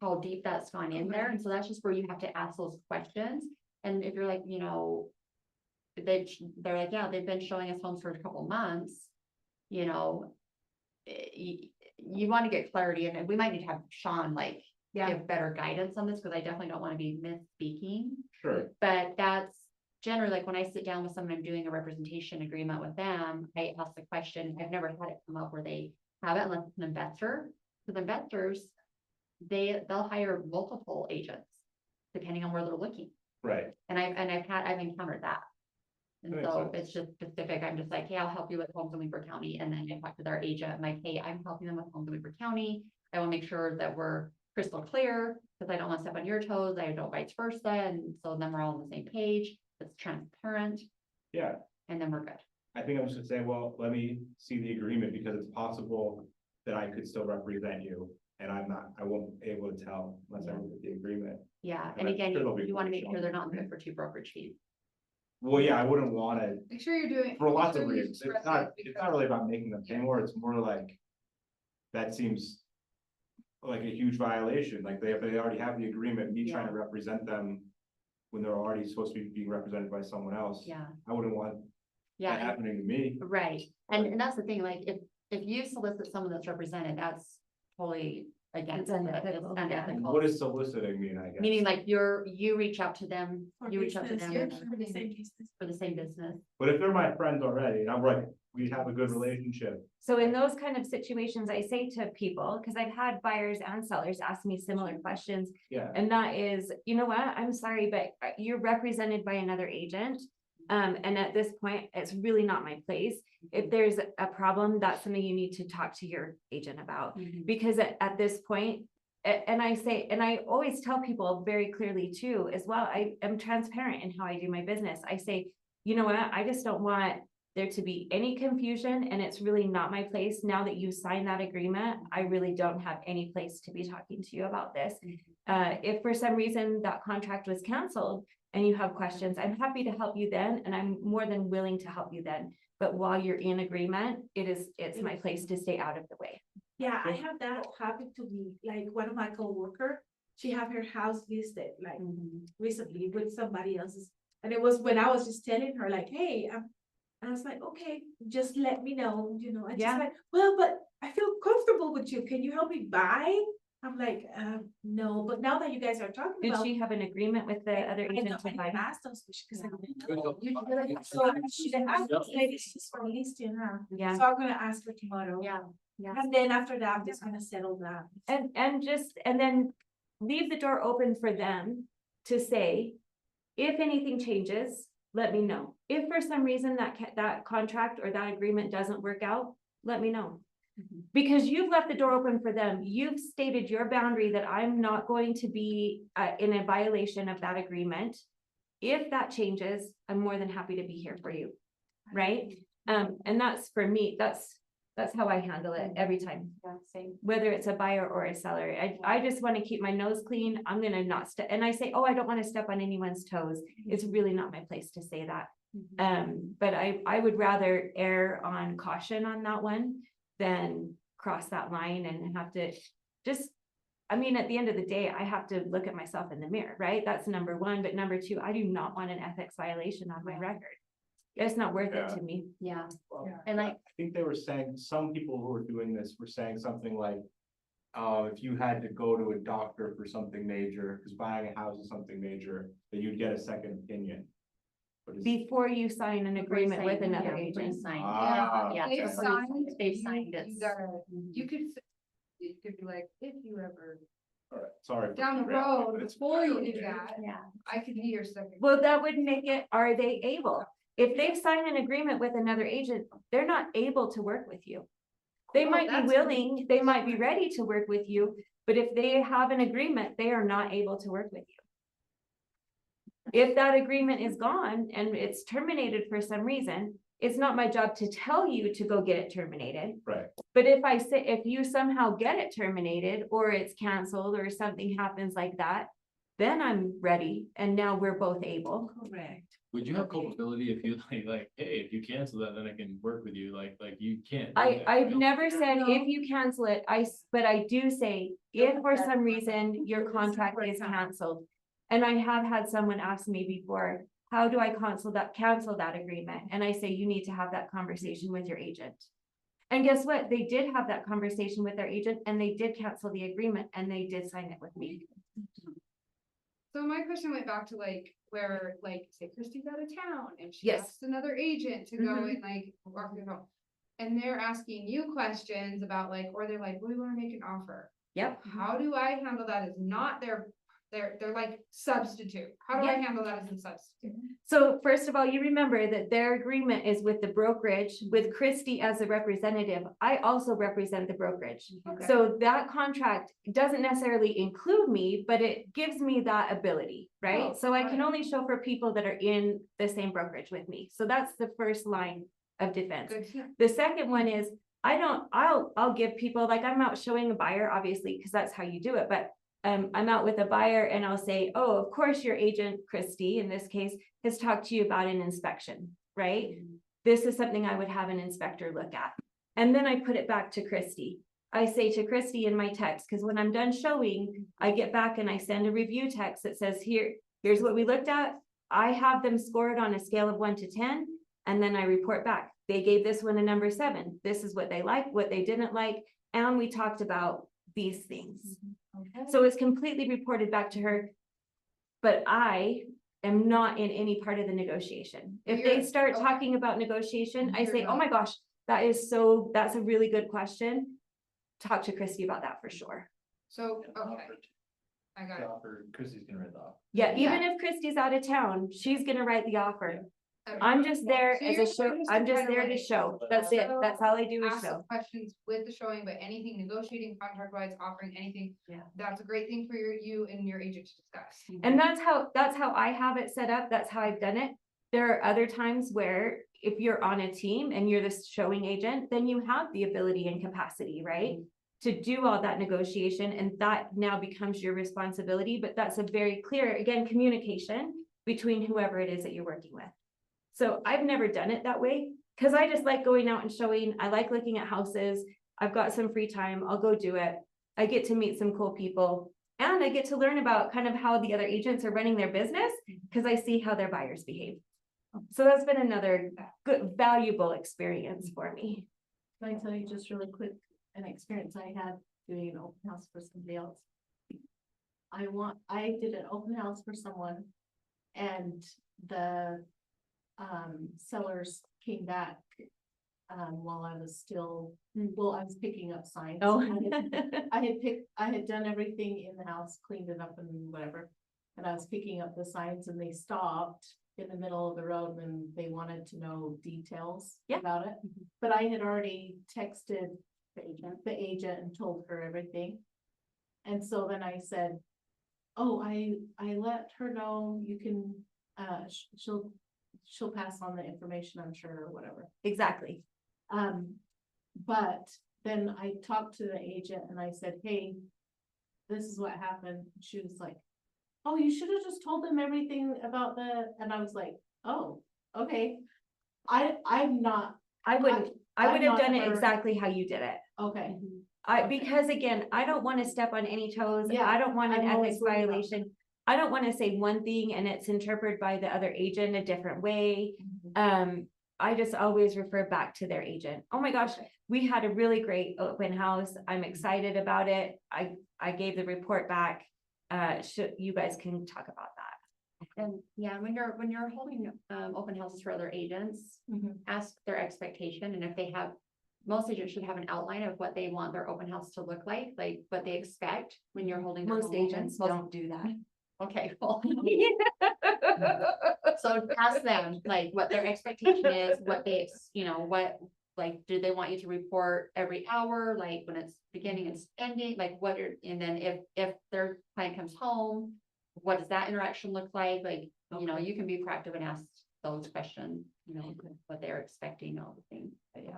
how deep that's gone in there, and so that's just where you have to ask those questions. And if you're like, you know, they're like, yeah, they've been showing us homes for a couple months, you know, you want to get clarity, and we might need to have Sean, like, give better guidance on this, because I definitely don't want to be misspeaking. Sure, But that's generally, like, when I sit down with someone, I'm doing a representation agreement with them, I ask the question, I've never had it come up where they have it unless it's an investor. Because investors, they'll hire multiple agents, depending on where they're looking. right, And I've encountered that. And That makes so sense. it's just specific, I'm just like, hey, I'll help you with homes in Weaver County, and then I talk to their agent, I'm like, hey, I'm helping them with homes in Weaver County. I will make sure that we're crystal clear, because I don't want to step on your toes, I don't vice versa, and so then we're all on the same page, it's transparent, yeah. and then we're good. I think I'm just gonna say, well, let me see the agreement, because it's possible that I could still represent you. And I won't be able to tell unless I look at the agreement. Yeah, And and I'm again, sure there'll be you wanna make sure showing they're not it. good for two brokerage fees. Well, yeah, I wouldn't wanna, Make sure you're doing. for lots make of sure you reasons, express it's it not really about making them pay more, it's more like. That seems. Like a huge violation, like if they already have the agreement, me trying to represent them. When they're already supposed to be being represented by someone else. Yeah, I wouldn't want yeah, that happening to me. right. And that's the thing, like, if you solicit someone that's represented, that's totally against It's it. It's unethical, yeah. unethical. What does soliciting mean, I guess? Meaning like you reach out to them, For you reach out to business, them for the same business. for the same business. But if they're my friends already, and I'm like, we have a good relationship, So in those kind of situations, I say to people, because I've had buyers and sellers ask me similar questions. yeah. And that is, you know what, I'm sorry, but you're represented by another agent. And at this point, it's really not my place. If there's a problem, that's something you need to talk to your agent about. Because at this point, and I say, and I always tell people very clearly too, as well, I am transparent in how I do my business. I say, you know what, I just don't want there to be any confusion, and it's really not my place. Now that you signed that agreement, I really don't have any place to be talking to you about this. If for some reason that contract was canceled and you have questions, I'm happy to help you then, and I'm more than willing to help you then. But while you're in agreement, it's my place to stay out of the way. Yeah, I have that happen to me, like one of my coworker, she have her house listed, like recently with somebody else's. And it was when I was just telling her like, hey, I was like, okay, just let me know, I just Yeah. like, well, but I feel comfortable with you, can you help me buy? I'm like, no, but now that you guys are talking Did about. she have an agreement with the other I agent know, to I buy? didn't ask those questions, 'cause I didn't Good know. help. So she didn't ask those ladies, she's from listing, huh? Yeah. So I'm gonna ask her tomorrow. Yeah, yeah. And then after that, I'm just gonna settle that. And then leave the door open for them to say, if anything changes, let me know. If for some reason that contract or that agreement doesn't work out, let me know. Because you've left the door open for them. You've stated your boundary that I'm not going to be in a violation of that agreement. If that changes, I'm more than happy to be here for you, right? And that's for me, that's how I handle it every time. Yeah, same. Whether it's a buyer or a seller. I just want to keep my nose clean. I'm gonna not step, and I say, oh, I don't want to step on anyone's toes. It's really not my place to say that. But I would rather err on caution on that one than cross that line and have to just, I mean, at the end of the day, I have to look at myself in the mirror, right? That's number one. But number two, I do not want an ethics violation on my record. It's not worth it to me. Yeah, Well, and like, I think they were saying, some people who were doing this were saying something like. If you had to go to a doctor for something major, because buying a house is something major, that you'd get a second opinion. But it's- Before you sign an agreement with another agent. Ah, Yeah. They've okay. signed. They've you- signed it. You gotta, you could, you could be like, if you ever, All right, sorry. for down the interrupting, road, but it's- before you do that, Yeah. I could be your second. Well, that would make it, are they able? If they've signed an agreement with another agent, they're not able to work with you. They Oh, might be that's willing, they might be ready to work with you, but if they have an agreement, they are not able to work with you. If that agreement is gone and it's terminated for some reason, it's not my job to tell you to go get it terminated. Right, But if I say, if you somehow get it terminated or it's canceled or something happens like that, then I'm ready and now we're both able. Correct. Would you have culpability if you like, hey, if you cancel that, then I can work with you, like you can't. do I've that, right? never said if you cancel it, but I do say, if for some reason your contract is canceled. And I have had someone ask me before, how do I cancel that agreement? And I say, you need to have that conversation with your agent. And guess what? They did have that conversation with their agent and they did cancel the agreement and they did sign it with me. So my question went back to like, where, like, say Christy's out of town and she Yes. asks another agent to go Mhm. and like, walk through the home. And they're asking you questions about like, or they're like, we wanna make an offer. Yep. How do I handle that as not they're like substitute? How do I Yeah. handle that as a substitute? So first of all, you remember that their agreement is with the brokerage, with Christie as a representative. I also represent the brokerage. Okay. So that contract doesn't necessarily include me, but it gives me that ability, right? Oh, So I got can it. only show for people that are in the same brokerage with me. So that's the first line of defense. Good to know. The second one is, I'll give people, like, I'm out showing a buyer, obviously, because that's how you do it, but I'm out with a buyer and I'll say, oh, of course, your agent, Christy, in this case, has talked to you about an inspection, right? This is something I would have an inspector look at. And then I put it back to Christy. I say to Christy in my text, because when I'm done showing, I get back and I send a review text that says, here's what we looked at. I have them scored on a scale of 1 to 10, and then I report back. They gave this one a number 7. This is what they liked, what they didn't like, and we talked about these things. So it's completely reported back to her. But I am not in any part of the negotiation. If they You're- start okay. talking about negotiation, I You're say, oh not. my gosh, that's a really good question. Talk to Christy about that for sure. So, okay, I got it. Chrissy's gonna read off. Yeah, Yeah. even if Christy's out of town, she's gonna write the offer. Okay. I'm just there So as you're a show, just I'm just kinda there to like- show. That's it. That's all I do is Ask the show. questions with the showing, but anything negotiating, contract wise, offering anything. Yeah. That's a great thing for you and your agent to discuss. And that's how I have it set up. That's how I've done it. There are other times where if you're on a team and you're the showing agent, then you have the ability and capacity, right? To do all that negotiation, and that now becomes your responsibility, but that's a very clear, again, communication between whoever it is that you're working with. So I've never done it that way, because I just like going out and showing. I like looking at houses. I've got some free time. I'll go do it. I get to meet some cool people. And I get to learn about kind of how the other agents are running their business, because I see how their buyers behave. So that's been another good, valuable experience for me. Can I tell you just really quick, an experience I had doing an open house for somebody else? I did an open house for someone and the sellers came back while I was still, well, I was picking up signs. Oh. I had done everything in the house, cleaned it up and whatever. And I was picking up the signs and they stopped in the middle of the road and they wanted to know details Yeah. about it. But I had already texted the agent and told her everything. And so then I said, oh, I let her know you can, she'll pass on the information, I'm sure, or whatever. Exactly. But then I talked to the agent and I said, hey, this is what happened. She was like, oh, you should have just told them everything about and I was like, oh, okay. I'm not, I would have I'm not done it for- exactly how you did it. okay. Because again, I don't want to step on any toes. Yeah, I don't want an I'm always ethics worried about violation. I don't want to say one thing and it's interpreted by the other agent a different way. I just always refer back to their agent. Oh my gosh, we had a really great open house. I'm excited about it. I gave the report back. You guys can talk about that. And yeah, when you're holding open houses for other agents, ask their expectation, and if they have, most agents should have an outline of what they want their open house to look like what they expect when you're holding. their Most home open. agents don't do that. Okay, well. So ask them, like, what their expectation is, what they, like, do they want you to report every hour, like, when it's beginning and ending, like, and then if their client comes home, what does that interaction look like? Like, you can be proactive and ask those questions, what they're expecting, all the things, but yeah.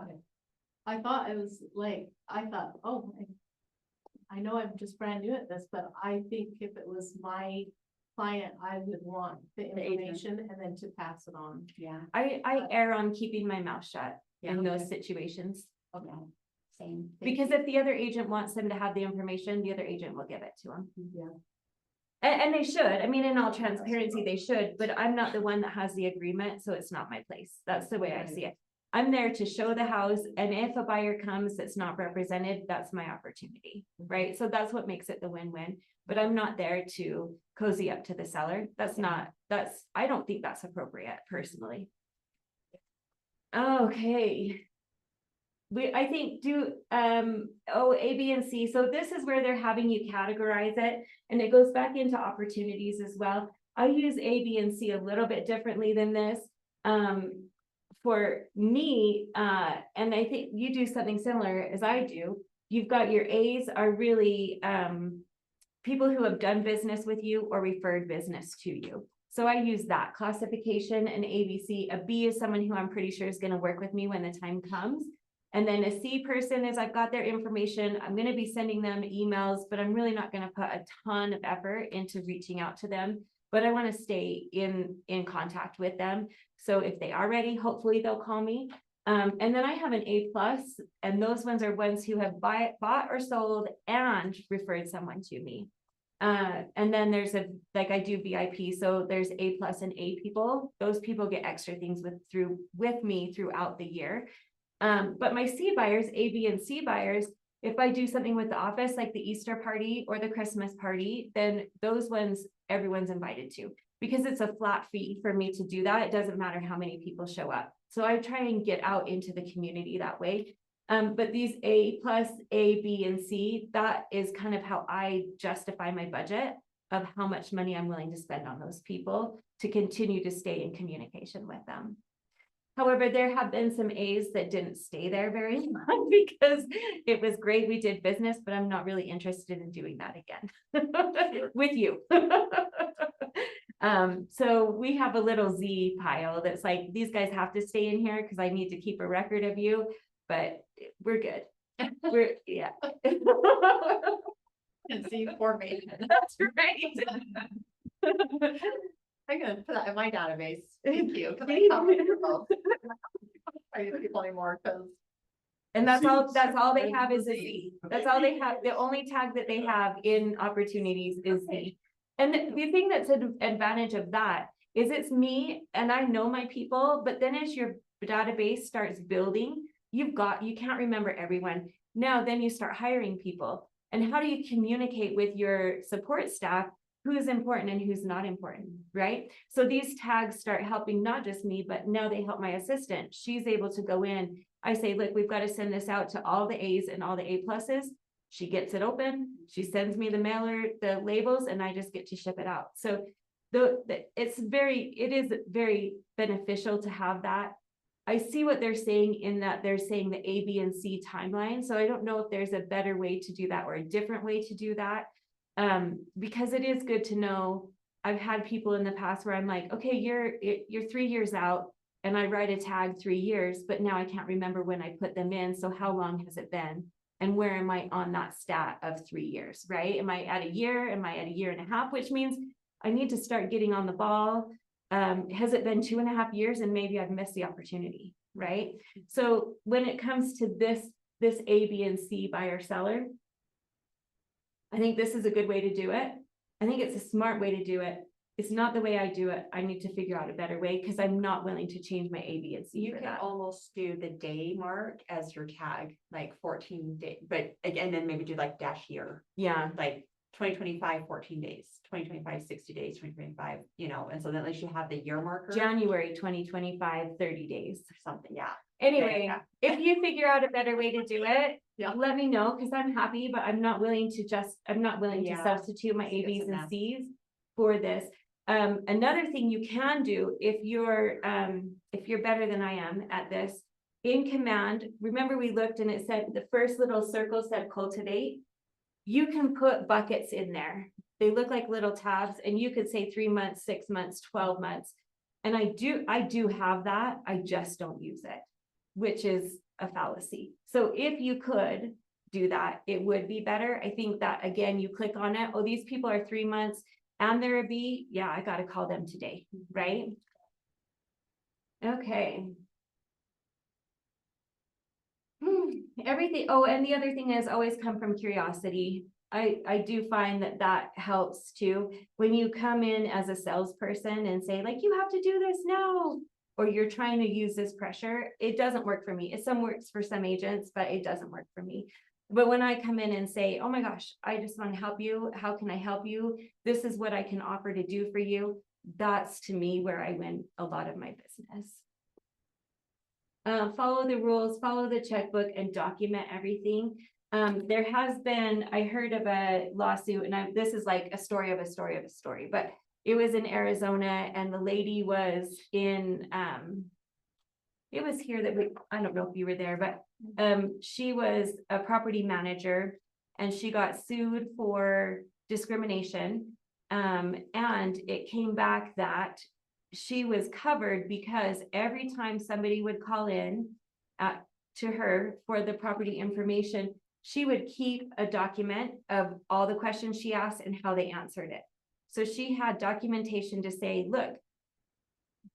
I thought it was like, oh, I know I'm just brand new at this, but I think if it was my client, I would want the agent. information and then to pass it on. Yeah, I err on keeping my mouth shut in those okay. situations. okay, same. Because if the other agent wants them to have the information, the other agent will give it to them. Yeah. And they should, I mean, in all transparency, they should, but I'm not the one that has the agreement, so it's not my place. That's the way I see it. I'm there to show the house, and if a buyer comes that's not represented, that's my opportunity, right? So that's what makes it the win-win, but I'm not there to cozy up to the seller. I don't think that's appropriate personally. Okay. I think A, B, and C. So this is where they're having you categorize it, and it goes back into opportunities as well. I use A, B, and C a little bit differently than this. For me, and I think you do something similar as I do. You've got your A's are really people who have done business with you or referred business to you. So I use that classification and ABC. A B is someone who I'm pretty sure is going to work with me when the time comes. And then a C person is I've got their information, I'm gonna be sending them emails, but I'm really not gonna put a ton of effort into reaching out to them. But I wanna stay in contact with them. So if they are ready, hopefully they'll call me. And then I have an A+, and those ones are ones who have bought or sold and referred someone to me. And then there's like I do VIP, so there's A+ and A people. Those people get extra things with me throughout the year. But my C buyers, A, B, and C buyers, if I do something with the office, like the Easter party or the Christmas party, then those ones, everyone's invited to. Because it's a flat fee for me to do that. It doesn't matter how many people show up. So I try and get out into the community that way. But these A+, A, B, and C, that is kind of how I justify my budget of how much money I'm willing to spend on those people to continue to stay in communication with them. However, there have been some A's that didn't stay there very long because it was great, we did business, but I'm not really interested in doing that again with you. So we have a little Z pile that's like, these guys have to stay in here because I need to keep a record of you, but we're good. Yeah. And see formation. That's right. I'm gonna put that in my database. Thank you. 'Cause I can't remember. I use people anymore because. And that's all they have is a Z. That's all they have. The only tag that they have in opportunities is Z. And the thing that's an advantage of that is it's me and I know my people, but then as your database starts building, you can't remember everyone. Now, then you start hiring people. And how do you communicate with your support staff who's important and who's not important, right? So these tags start helping not just me, but now they help my assistant. She's able to go in. I say, look, we've got to send this out to all the A's and all the A+. She gets it open. She sends me the mailer, the labels, and I just get to ship it out. So it is very beneficial to have that. I see what they're saying in that they're saying the A, B, and C timeline. So I don't know if there's a better way to do that or a different way to do that. Because it is good to know. I've had people in the past where I'm like, okay, you're 3 years out and I write a tag 3 years, but now I can't remember when I put them in. So how long has it been? And where am I on that stat of 3 years, right? Am I at a year? Am I at a year and a half? Which means I need to start getting on the ball. Has it been 2.5 years and maybe I've missed the opportunity, right? So when it comes to this A, B, and C buyer seller, I think this is a good way to do it. I think it's a smart way to do it. It's not the way I do it. I need to figure out a better way because I'm not willing to change my A, B, and C You for can that. almost do the day mark as your tag, like 14 days, but again, then maybe do like dash year, Yeah, like 2025, 14 days, 2025, 60 days, 2025, and so then at least you have the year marker. January 2025, 30 days. Or something, yeah. Anyway, Yeah. if you figure out a better way to do it, Yeah. let me know because I'm happy, but I'm not willing to Yeah. substitute my Let's get A, B's, some and math. C's for this. Another thing you can do if you're better than I am at this, in command, remember we looked and it said the first little circle said cultivate. You can put buckets in there. They look like little tabs and you could say 3 months, 6 months, 12 months. And I do have that. I just don't use it, which is a fallacy. So if you could do that, it would be better. I think that again, you click on it. Oh, these people are 3 months and they're a B. Yeah, I got to call them today, right? Okay. Everything. Oh, and the other thing is always come from curiosity. I do find that helps too. When you come in as a salesperson and say like, you have to do this now, or you're trying to use this pressure, it doesn't work for me. It works for some agents, but it doesn't work for me. But when I come in and say, oh my gosh, I just want to help you. How can I help you? This is what I can offer to do for you. That's to me where I win a lot of my business. Follow the rules, follow the checkbook, and document everything. There has been, I heard of a lawsuit, and this is like a story of a story of a story, but it was in Arizona, and the lady was in, it was here that I don't know if you were there, but she was a property manager, and she got sued for discrimination, and it came back that she was covered because every time somebody would call in, to her for the property information, she would keep a document of all the questions she asked and how they answered it. So she had documentation to say, look,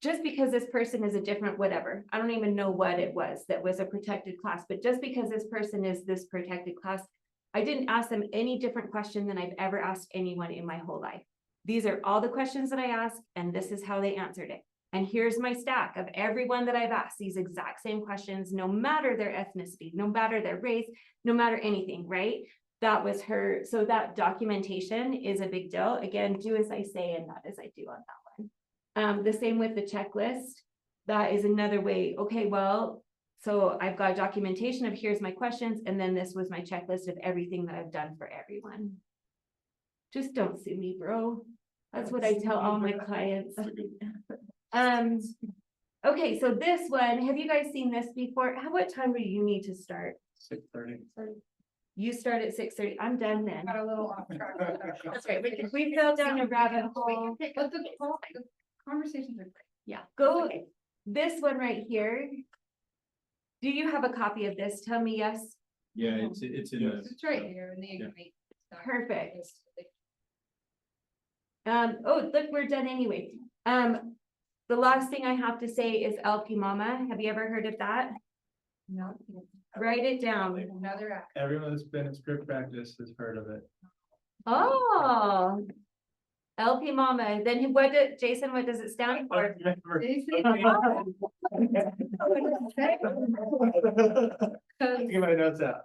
just because this person is a different whatever, I don't even know what it was that was a protected class, but just because this person is this protected class, I didn't ask them any different question than I've ever asked anyone in my whole life. These are all the questions that I asked, and this is how they answered it. And here's my stack of everyone that I've asked these exact same questions, no matter their ethnicity, no matter their race, no matter anything, right? That was her. So that documentation is a big deal. Again, do as I say and not as I do on that one. The same with the checklist. That is another way. Okay, well, so I've got documentation of here's my questions, and then this was my checklist of everything that I've done for everyone. Just don't sue me, bro. That's what I tell all my clients. Okay, so this one, have you guys seen this before? What time do you need to start? 6:30. You start at 6:30. I'm done then. Got a little off track. That's right. We fell down a rabbit hole. But the conversations are great. Yeah. Go, this one right here. Do you have a copy of this? Tell me yes. Yeah, it's in the. It's right here in the agreement. Perfect. Oh, look, we're done anyway. The last thing I have to say is LP Mama. Have you ever heard of that? No. Write it down. Another act. Everyone that's been in script practice has heard of it. Oh. LP Mama, then what did, Jason, what does it stand for? Get my notes out.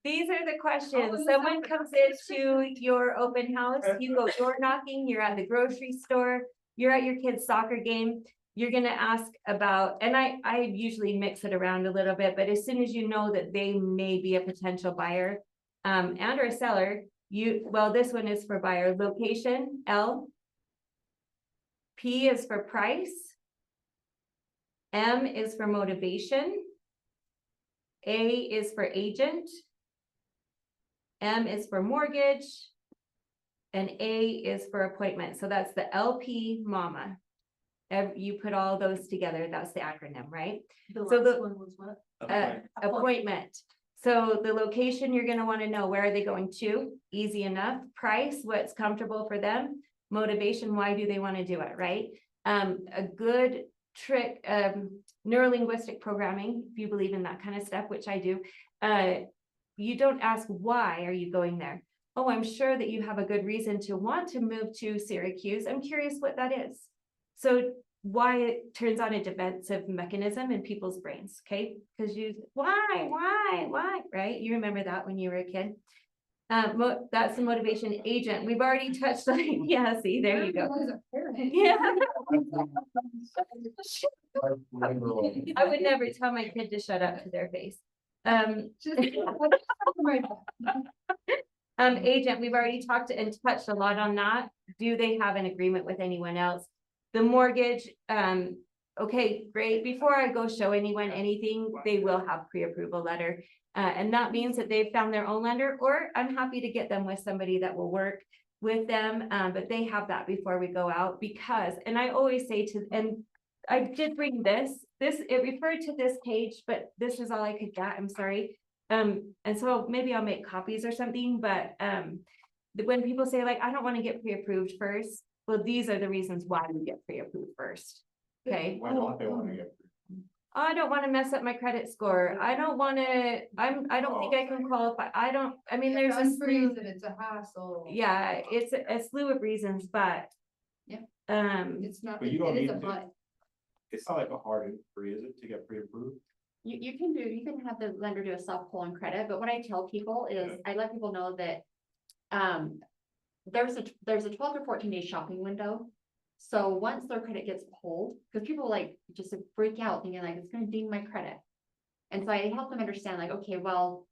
These are the questions. Someone comes into your open house, you go door knocking, you're at the grocery store, you're at your kid's soccer game. You're gonna ask about, and I usually mix it around a little bit, but as soon as you know that they may be a potential buyer and or seller, well, this one is for buyer. Location, L. P is for price. M is for motivation. A is for agent. M is for mortgage. And A is for appointment. So that's the LP Mama. You put all those together. That's the acronym, right? The So last one was what? Appointment. So the location you're gonna wanna know, where are they going to? Easy enough. Price, what's comfortable for them? Motivation, why do they wanna do it, right? A good trick, neurolinguistic programming, if you believe in that kind of stuff, which I do. You don't ask, why are you going there? Oh, I'm sure that you have a good reason to want to move to Syracuse. I'm curious what that is. So why it turns on a defensive mechanism in people's brains, okay? Because why, right? You remember that when you were a kid. That's the motivation agent. We've already touched on, yeah, see, there you go. Yeah. I would never tell my kid to shut up to their face. Agent, we've already talked and touched a lot on that. Do they have an agreement with anyone else? The mortgage, okay, great. Before I go show anyone anything, they will have pre-approval letter. And that means that they've found their own lender, or I'm happy to get them with somebody that will work with them. But they have that before we go out, because, and I always say to, and I did bring this, it referred to this page, but this is all I could get, I'm sorry. And so maybe I'll make copies or something, but when people say like, I don't want to get pre-approved first, well, these are the reasons why we get pre-approved first. Okay. Why don't they wanna get? I don't want to mess up my credit score. I don't want to, I don't think I can qualify. I mean, there's a slew, That it's a hassle. yeah, it's a slew of reasons, but. Yeah. It's It's not, But it you don't is need a to- but. It's not like a hard inquiry, is it, to get pre-approved? You can have the lender do a soft pull on credit, but what I tell people is, I let people know that. There's a 12 or 14 day shopping window. So once their credit gets pulled, because people like just freak out thinking like it's gonna ding my credit. And so I help them understand like, okay, well,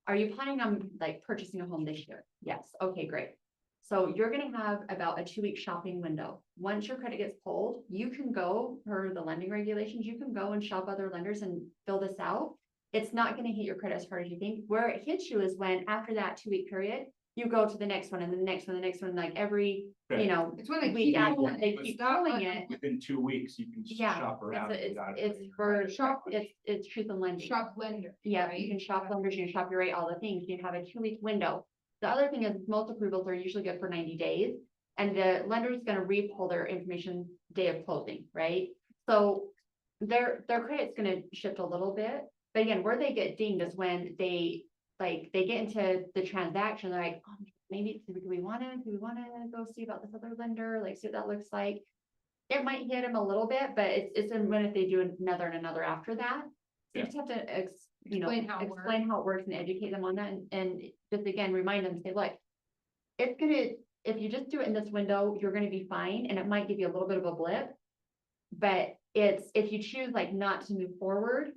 are you planning on like purchasing a home this year? Yes, okay, great. So you're gonna have about a 2-week shopping window. Once your credit gets pulled, you can go, per the lending regulations, you can go and shop other lenders and fill this out. It's not gonna hit your credit as hard as you think. Where it hits you is when after that 2-week period, you go to the next one and the next one, the next one, like every, Okay. you know, It's when they week keep after going, they but keep stop pulling letting it. Within 2 weeks, you can Yeah, shop around. It's, without it's it. for, Shop. it's truth and lending. shop lender. Yeah, you can shop lenders, you can shop your rate, all the things, you have a 2 week window. The other thing is most approvals are usually good for 90 days. And the lender is gonna re-pull their information day of closing, right? So their credit's gonna shift a little bit, but again, where they get dinged is when they get into the transaction, they're like, oh, maybe, do we wanna go see about this other lender, like see what that looks like? It might hit them a little bit, but it's when if they do another and another after that. You Yeah. just have to Explain how it works. explain how it works and educate them on that and just again, remind them, say, look. If you just do it in this window, you're gonna be fine, and it might give you a little bit of a blip. But if you choose like not to move forward,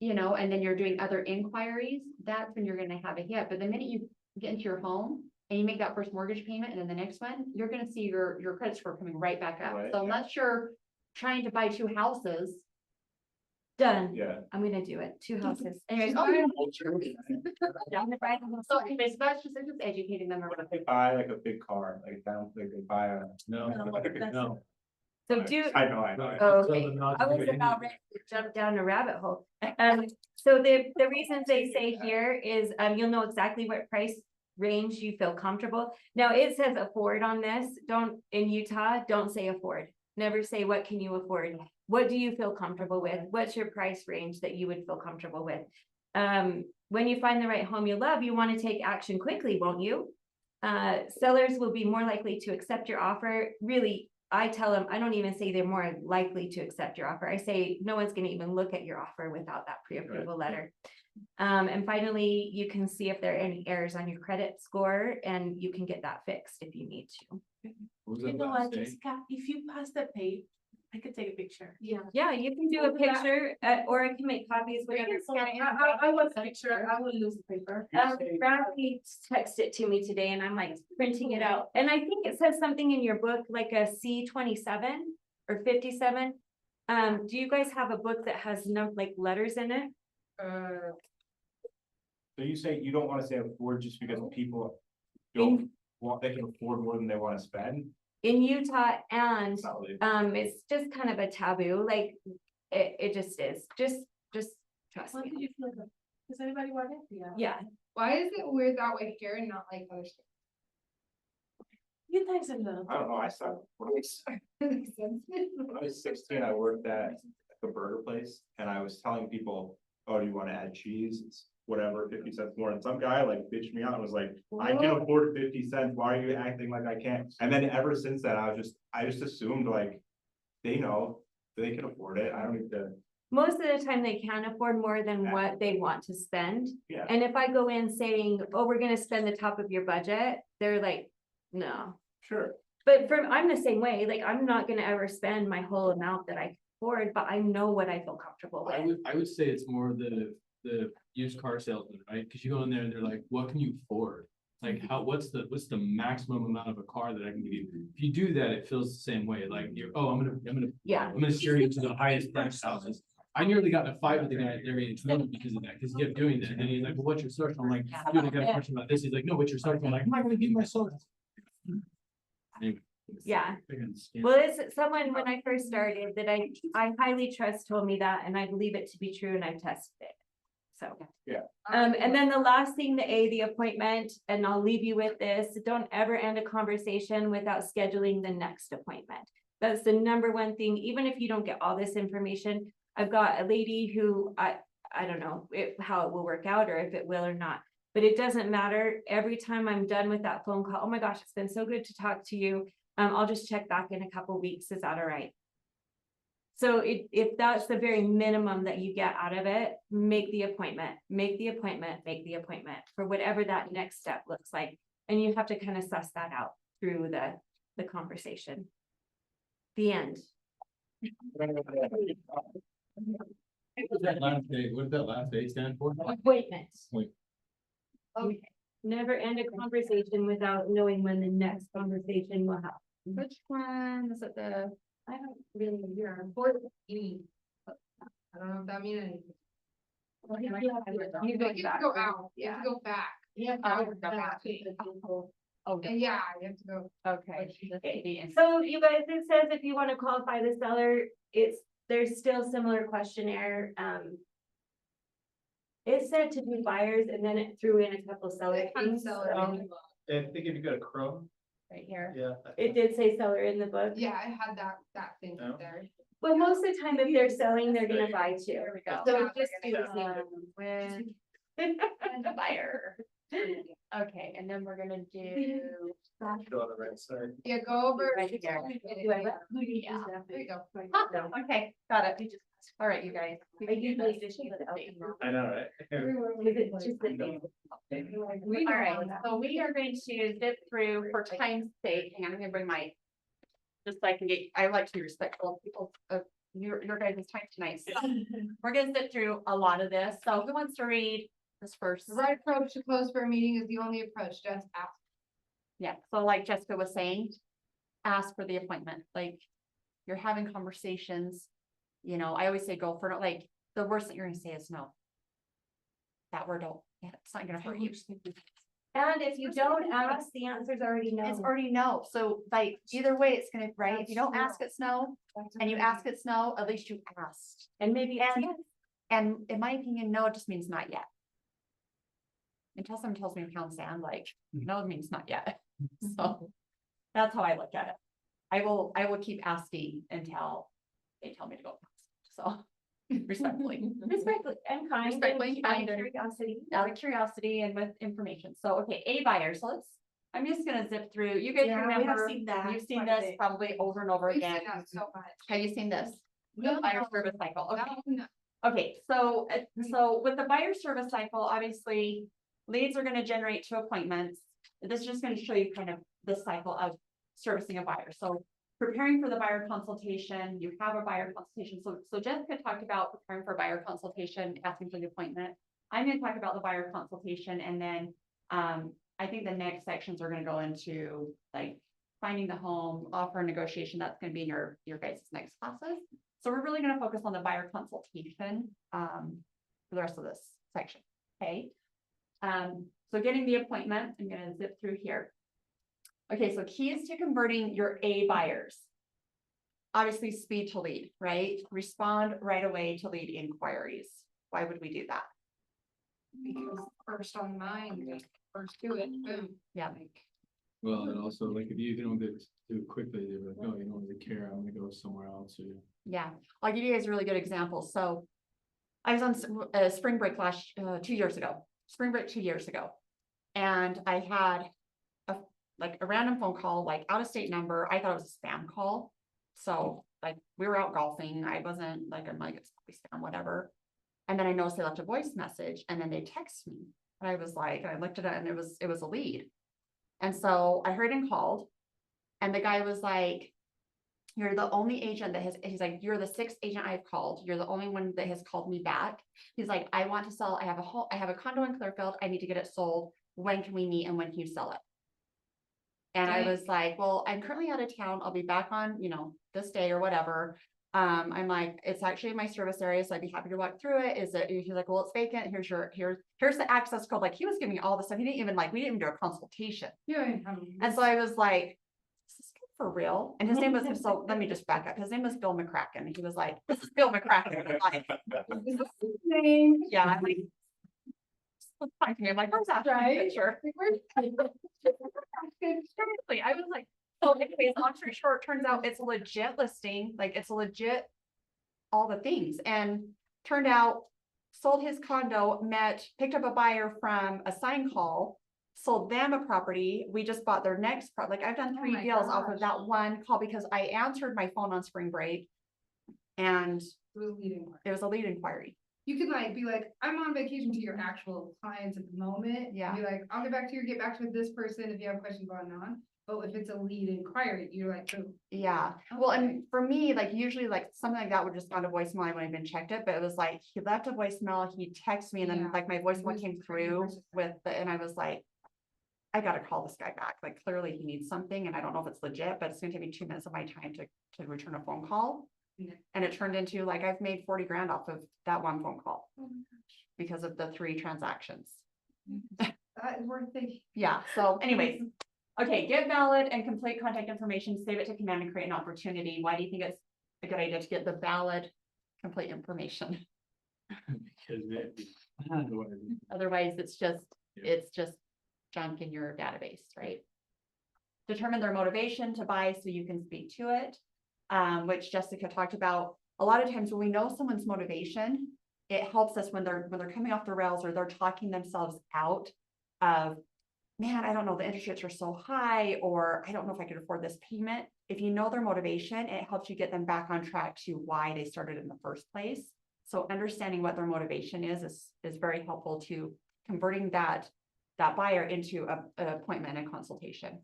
and then you're doing other inquiries, that's when you're gonna have a hit. But the minute you get into your home and you make that first mortgage payment and then the next one, you're gonna see your credit score coming right back up. Right, So yeah. unless you're trying to buy 2 houses. Done. Yeah. I'm gonna do it. 2 houses. Anyways, Oh, so anyways, that's just educating them. What if they buy like a big car, like down, like they buy a. No, that's- no. So do, I know. Oh, Tell okay. them not I to was do about anything. ready to jump down a rabbit hole. So the reasons they say here is, you'll know exactly what price range you feel comfortable. Now, it says afford on this, in Utah, don't say afford. Never say, what can you afford? What do you feel comfortable with? What's your price range that you would feel comfortable with? When you find the right home you love, you want to take action quickly, won't you? Sellers will be more likely to accept your offer. Really, I tell them, I don't even say they're more likely to accept your offer. I say, no one's gonna even look at your offer without that pre-approval letter. And finally, you can see if there are any errors on your credit score and you can get that fixed if you need to. What was You that know last what, day? Jessica, if you pass the page, I could take a picture. Yeah. Yeah, you can do a picture, or I can make copies, whatever. I want a picture, I will lose the paper. Bradley texted it to me today and I'm like printing it out. And I think it says something in your book, like a C27 or 57. Do you guys have a book that has like letters in it? So you say you don't wanna say afford just because people don't want, they can afford more than they wanna spend? In Utah and, Probably. it's just kind of a taboo, like, it just is, just trust What me. did you feel? Does anybody want it? Yeah. Yeah, Why is it weird that way here and not like other states? You guys are little. I don't know, I stopped, when I was 16, I worked at a burger place and I was telling people, oh, do you wanna add cheese? It's whatever, 50 cents more. And some guy like bitched me out and was like, I can afford 50 cents. Why are you acting like I can't? And then ever since then, I just assumed like, they know they can afford it. I don't need to, most of the time they can afford more than what they want to spend. yeah. And if I go in saying, oh, we're gonna spend the top of your budget, they're like, no. Sure. But I'm the same way, like, I'm not gonna ever spend my whole amount that I can afford, but I know what I feel comfortable with. I would say it's more the used car salesman, right? Cause you go in there and they're like, what can you afford? Like what's the maximum amount of a car that I can give you? If you do that, it feels the same way, like you're, oh, I'm gonna steer you to the highest price houses. I nearly got in a fight with the guy there in Toronto because of that, because he kept doing that, and he's like, well, what's your social? I'm like, dude, I got a question about this, he's like, no, what's your social? I'm like, I'm not gonna give you my social. Anyway. Yeah. Scam. Well, it's someone, when I first started, that I highly trust told me that, and I believe it to be true, and I've tested it. So. And then the last thing, the appointment, and I'll leave you with this, don't ever end a conversation without scheduling the next appointment. That's the number one thing, even if you don't get all this information. I've got a lady who, I don't know how it will work out or if it will or not, but it doesn't matter. Every time I'm done with that phone call, oh my gosh, it's been so good to talk to you. I'll just check back in a couple weeks. Is that all right? So if that's the very minimum that you get out of it, make the appointment for whatever that next step looks like. And you have to kind of suss that out through the conversation. The end. What does that last day, what does that last day stand for? Appointment. Wait. Okay. Never end a conversation without knowing when the next conversation will happen. Which one is it I don't really hear. I don't know if that means anything. Well, You have to go out, you have to go back. Yeah. Oh, And yeah, you have to go. okay. So you guys, it says if you wanna qualify the seller, there's still similar questionnaire, it said to do buyers and then it threw in a couple seller things. Seller. so I think if you go to Chrome, Right here. yeah. It did say seller in the book. Yeah, I had that thing No. there. But most of the time, if they're selling, they're gonna buy too. There we go. So just do the Um, same. With and the buyer. Okay, and then we're gonna do. Go on the right side. Yeah, go over. Right here. Do I- Yeah. There you go. Awesome, okay, got it. All right, you guys. I usually just use it out. I know, right? It's just the name. All right, so we are going to zip through for time's sake, and I'm gonna bring my. Just so I can get, I like to be respectful of people, of your guys' time tonight, so we're gonna zip through a lot of this, so who wants to read this first? The right approach to close for a meeting is the only approach, just ask. Yeah, so like Jessica was saying, ask for the appointment, like, you're having conversations. You know, I always say go for it, like, the worst that you're gonna say is no. That word don't, yeah, it's not gonna hurt you. And if you don't ask, the answer's already no. It's already no, so like, either way, it's gonna, right, if you don't ask, it's no, and you ask, it's no, at least you asked. And maybe, And in my opinion, no, it just means not yet. Until someone tells me pound sand, like, no, it means not yet, so. That's how I look at it. I will keep asking until they tell me to go, so, respectfully. respectfully and kind. Respectfully and kind and- Curiosity. Out of curiosity and with information, so, okay, A buyer, so I'm just gonna zip through, you guys Yeah, we have remember, seen that you've seen quite a this bit. probably over and over We've seen again. that so much. Have you seen this? No. Buyer service cycle, okay. That one, Okay, so, so with the buyer service cycle, obviously, leads are gonna generate 2 appointments. This is just gonna show you kind of the cycle of servicing a buyer, so preparing for the buyer consultation, you have a buyer consultation, so Jessica talked about preparing for a buyer consultation, asking for the appointment. I'm gonna talk about the buyer consultation, and then, I think the next sections are gonna go into, like, finding the home, offer negotiation, that's gonna be in your guys' next classes. So we're really gonna focus on the buyer consultation, for the rest of this section, okay? So getting the appointment, I'm gonna zip through here. Okay, so keys to converting your A buyers. Obviously, speed to lead, right? Respond right away to lead inquiries. Why would we do that? because first on mind, like, first do it, boom. Yeah, Well, and also like if you don't do it quickly, they're like, oh, you don't really care, I'm gonna go somewhere else or. yeah. I'll give you guys a really good example. So I was on spring break 2 years ago, spring break 2 years ago. And I had a random phone call, like out of state number. I thought it was a spam call. So like we were out golfing. I wasn't like, I'm like, it's probably spam, whatever. And then I noticed they left a voice message and then they text me. And I was like, I looked at it and it was a lead. And so I heard and called. And the guy was like, you're the only agent that he's like, you're the 6th agent I've called. You're the only one that has called me back. He's like, I want to sell, I have a condo in Clearfield. I need to get it sold. When can we meet and when can you sell it? And I Okay. was like, well, I'm currently out of town. I'll be back on, this day or whatever. I'm like, it's actually in my service area, so I'd be happy to walk through it. He's like, well, it's vacant. Here's the access code. Like he was giving me all the stuff. He didn't even we didn't even do a consultation. Yeah. And so I was like, is this guy for real? And his name was, so let me just back up. His name was Bill McCracken. He was like, this is Bill McCracken. I'm like, is this his name? Yeah, I'm like, I'm like, where's that picture? Seriously, I was like, oh, anyways, long story short, turns out it's a legit listing, like it's a legit, all the things, and turned out, sold his condo, picked up a buyer from a sign call, sold them a property, we just bought their next like I've done 3 my deals off gosh. of that one call because I answered my phone on spring break. And it was a lead inquiry. You could like be like, I'm on vacation to your actual clients at the moment. Yeah. Be like, I'll get back to you, get back to this person if you have questions going on. But if it's a lead inquiry, you're like, boom. Yeah, well, and for me, like usually like something like that would just gone to voicemail, I wouldn't even checked it, but it was like, he left a voicemail, he texted me and then Yeah. like my voicemail Voice came is crazy through versus and I was like, I gotta call this guy back, like clearly he needs something and I don't know if it's legit, but it's gonna take me 2 minutes of my time to return a phone call. Yeah. And it turned into like, I've made 40 grand off of that one phone call because of the 3 transactions. That is worth thinking. Yeah, so anyways, okay, get valid and complete contact information, save it to command and create an opportunity. Why do you think it's a good idea to get the valid, complete information? Because it. Otherwise, it's Yeah. just junk in your database, right? Determine their motivation to buy so you can speak to it, which Jessica talked about. A lot of times when we know someone's motivation, it helps us when they're coming off the rails or they're talking themselves out of, man, I don't know, the interest rates are so high, or I don't know if I could afford this payment. If you know their motivation, it helps you get them back on track to why they started in the first place. So understanding what their motivation is very helpful to converting that buyer into an appointment and consultation,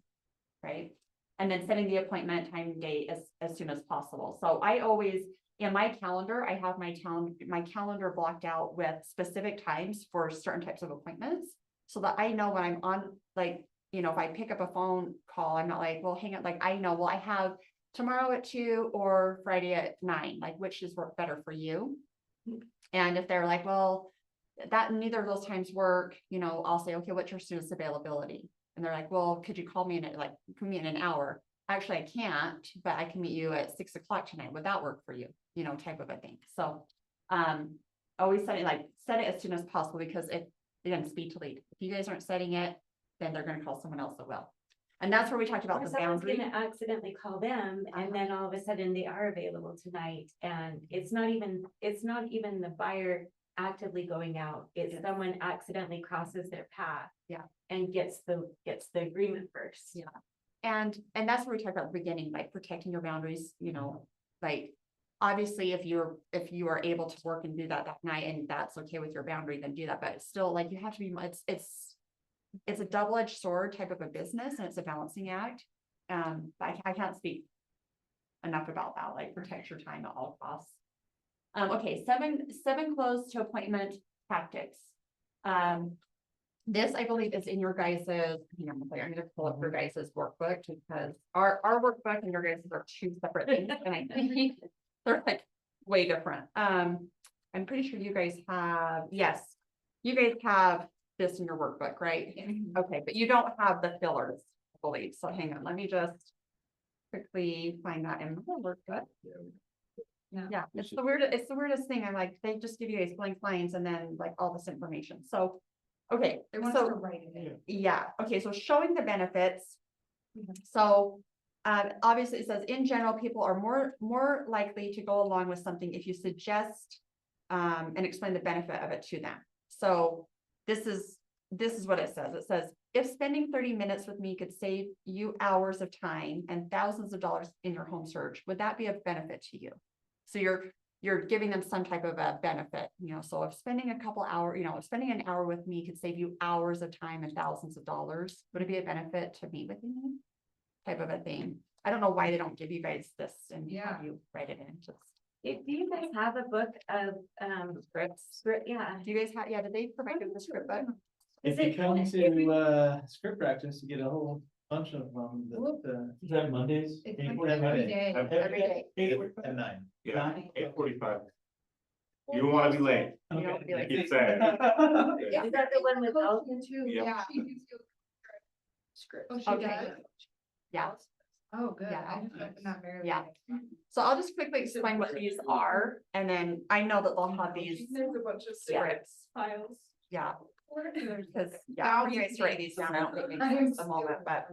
right? And then setting the appointment time and date as soon as possible. So I always, in my calendar, I have my calendar blocked out with specific times for certain types of appointments, so that I know when I'm on, like, you know, if I pick up a phone call, I'm not like, well, hang on, like, I know, well, I have tomorrow at 2 or Friday at 9, like, which is work better for you? And if they're like, well, that neither of those times work, you know, I'll say, okay, what's your soonest availability? And they're like, well, could you call me in an hour? Actually, I can't, but I can meet you at 6 o'clock tonight. Would that work for you? You know, type of a thing. So, always set it as soon as possible, because again, speed to lead. If you guys aren't setting it, then they're gonna call someone else that will. And that's where we talked about Or the someone's boundary. gonna accidentally call them and then all of a sudden they are available tonight, and it's not even the buyer actively going out. It's someone accidentally crosses their path. Yeah. And gets the agreement first. Yeah. And that's where we talked about at the beginning, like protecting your boundaries, you know, like, obviously, if you are able to work and do that night and that's okay with your boundary, then do that. But it's still, like, you have to be, it's a double-edged sword type of a business, and it's a balancing act. But I can't speak enough about that, like, protect your time at all costs. Okay, seven close to appointment tactics. This, I believe, is in your guys's, hang on, I'm gonna pull up your guys's workbook, because our workbook and your guys's are two separate things, and I think they're like way different. I'm pretty sure you guys have, yes, you guys have this in your workbook, right? Okay, but you don't have the fillers, I believe. So hang on, let me just quickly find that in my workbook. Yeah, it's the weirdest thing. I'm like, they just give you guys blank lines and then like all this information. So, okay, They want us so to write it in. yeah, okay, so showing the benefits. So, obviously it says in general, people are more likely to go along with something if you suggest and explain the benefit of it to them. So this is what it says. It says, if spending 30 minutes with me could save you hours of time and thousands of dollars in your home search, would that be of benefit to you? So you're giving them some type of a benefit, you know, so if spending a couple hours, you know, if spending an hour with me could save you hours of time and thousands of dollars, would it be a benefit to meet with me? Type of a thing. I don't know why they don't give you guys this and have you write it in. Just Do you guys have a book of scripts. yeah. Do you guys have, did they provide you with the script book? If you come to script practice, you get a whole bunch of them. Is that Mondays? It's 8:45? like every day. Every day. 8:45 and 9. Yeah, 8:45. You don't wanna be late. You don't be like, Keep saying. Is that the one with all? Too, Yeah. yeah. She gives you a script. Oh, she Okay. does? yeah. Oh, good. Yeah. I just opened that very. Yeah. late. So I'll just quickly explain what these are, and then I know that they'll have these There's a bunch of scripts. files. Yeah. Because, yeah, for you guys to write these down, I don't think it makes sense at the moment, but.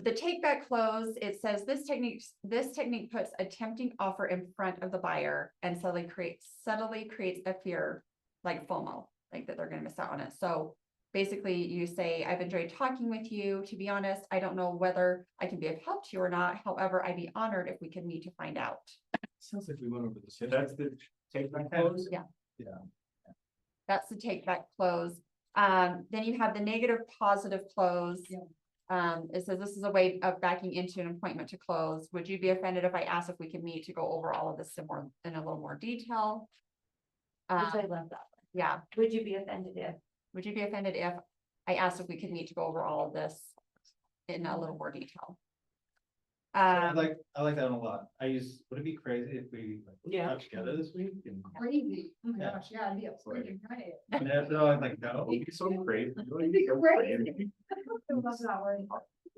The take back close, it says this technique puts a tempting offer in front of the buyer and subtly creates a fear, like FOMO, like that they're gonna miss out on it. So basically you say, I've enjoyed talking with you. To be honest, I don't know whether I can be of help to you or not. However, I'd be honored if we could meet to find out. Sounds like we went over this. So that's the take back close. Yeah. Yeah. That's the take back close. Then you have the negative positive close. It says this is a way of backing into an appointment to close. Would you be offended if I asked if we could meet to go over all of this in a little more detail? Which I love that. Yeah. Would you be offended if? Would you be offended if I asked if we could meet to go over all of this in a little more detail? I like that a lot. Would it be crazy if we Yeah. got together this week? And Crazy. Oh my Yeah. gosh, yeah, I'd be upset and riot. and then they're all like, no, it'd be so crazy. It'd be crazy.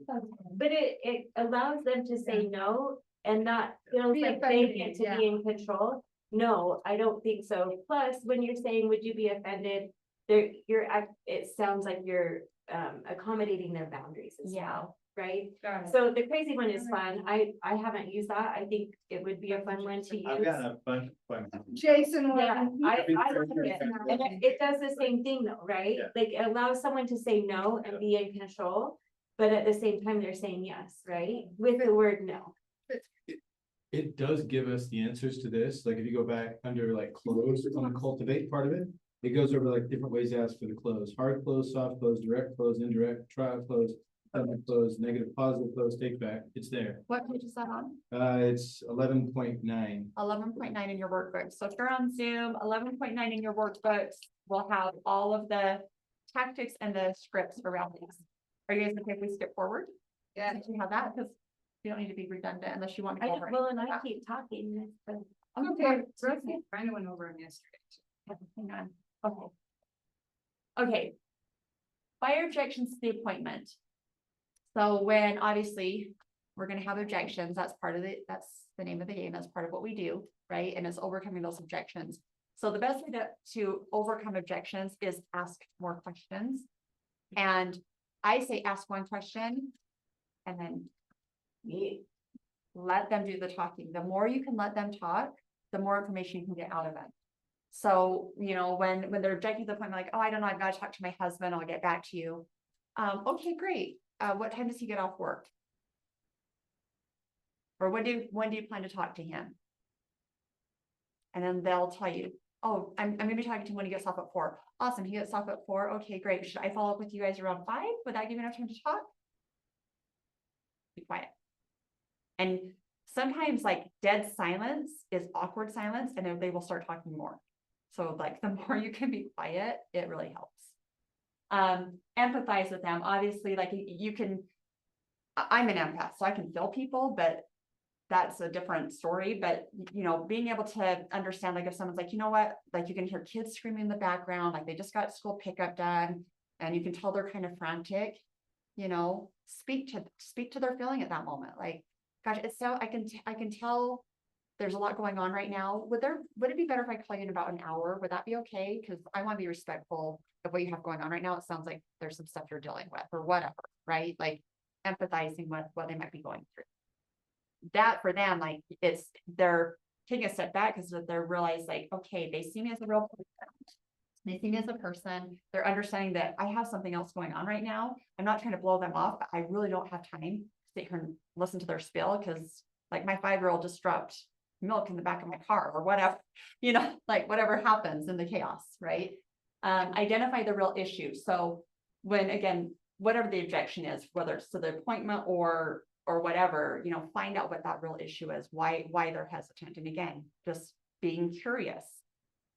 But it allows them to say no and not feels Be like they offended, get to yeah. be in control. No, I don't think so. Plus, when you're saying, would you be offended? It sounds like you're accommodating their boundaries as well, right? Got it. So the crazy one is fun. I haven't used that. I think it would be a fun one to use. I've got a bunch of fun. Jason. Yeah, one. I That'd be like very it. good. And it does the same thing though, right? Yeah. Like it allows someone to say no and be in control, but at the same time, they're saying yes, right? With the word no. It does give us the answers to this, like if you go back under like close, on the cultivate part of it. It goes over like different ways to ask for the close, hard close, soft close, direct close, indirect, trial close, public close, negative, positive close, take back, it's there. What page is that on? It's 11.9. 11.9 in your workbook. So if you're on Zoom, 11.9 in your workbooks will have all of the tactics and the scripts around these. Are you guys okay if we skip forward? Yeah. Since we have that, because you don't need to be redundant unless you want to go over. Well, and I anything. keep talking. but- Okay, Rosie, kind of went over them yesterday. Hang on, okay. Okay. Fire objections to the appointment. So when obviously we're gonna have objections, that's part of it, that's the name of the game, that's part of what we do, right? And it's overcoming those objections. So the best way to overcome objections is ask more questions. And I say ask one question and then let them do the talking. The more you can let them talk, the more information you can get out of them. So, you know, when they're objecting to the point, like, oh, I don't know, I've got to talk to my husband, I'll get back to you. Okay, great. What time does he get off work? Or when do you plan to talk to him? And then they'll tell you, oh, I'm gonna be talking to him when he gets off at 4. Awesome, he gets off at 4. Okay, great. Should I follow up with you guys around 5? Would that give you enough time to talk? Be quiet. And sometimes like dead silence is awkward silence, and then they will start talking more. So like the more you can be quiet, it really helps. Empathize with them. Obviously, like you can, I'm an empath, so I can feel people, but that's a different story. But you know, being able to understand, like if someone's like, you know what, like you can hear kids screaming in the background, like they just got school pickup done, and you can tell they're kind of frantic, you know, speak to their feeling at that moment. Like, gosh, it's so I can tell there's a lot going on right now. Would it be better if I call you in about an hour? Would that be okay? Because I want to be respectful of what you have going on right now. It sounds like there's some stuff you're dealing with or whatever, right? Like empathizing with what they might be going through. That for them, like they're taking a step back because they're realized like, okay, they see me as a real person. They see me as a person. They're understanding that I have something else going on right now. I'm not trying to blow them off, but I really don't have time to sit here and listen to their spiel because like my 5-year-old just dropped milk in the back of my car or whatever, you know, like whatever happens in the chaos, right? Identify the real issue. So when, again, whatever the objection is, whether it's to the appointment or whatever, you know, find out what that real issue is, why they're hesitant. And again, just being curious,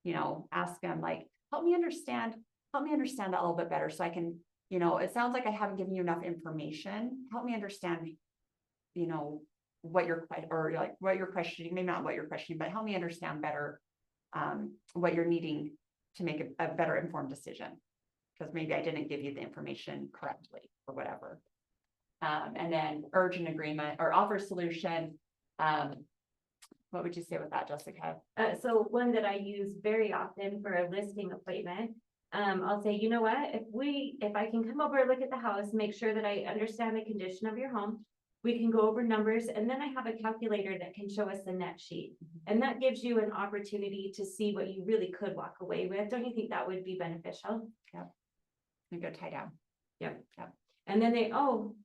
you know, ask them like, help me understand that a little bit better so I can, you know, it sounds like I haven't given you enough information. Help me understand, you know, what you're questioning, maybe not what you're questioning, but help me understand better what you're needing to make a better informed decision. Because maybe I didn't give you the information correctly or whatever. And then urge an agreement or offer solution. What would you say with that, Jessica? So one that I use very often for a listing appointment, I'll say, you know what, if I can come over and look at the house, make sure that I understand the condition of your home, we can go over numbers, and then I have a calculator that can show us the net sheet. And that gives you an opportunity to see what you really could walk away with. Don't you think that would be beneficial? A good tie down. Yep. And then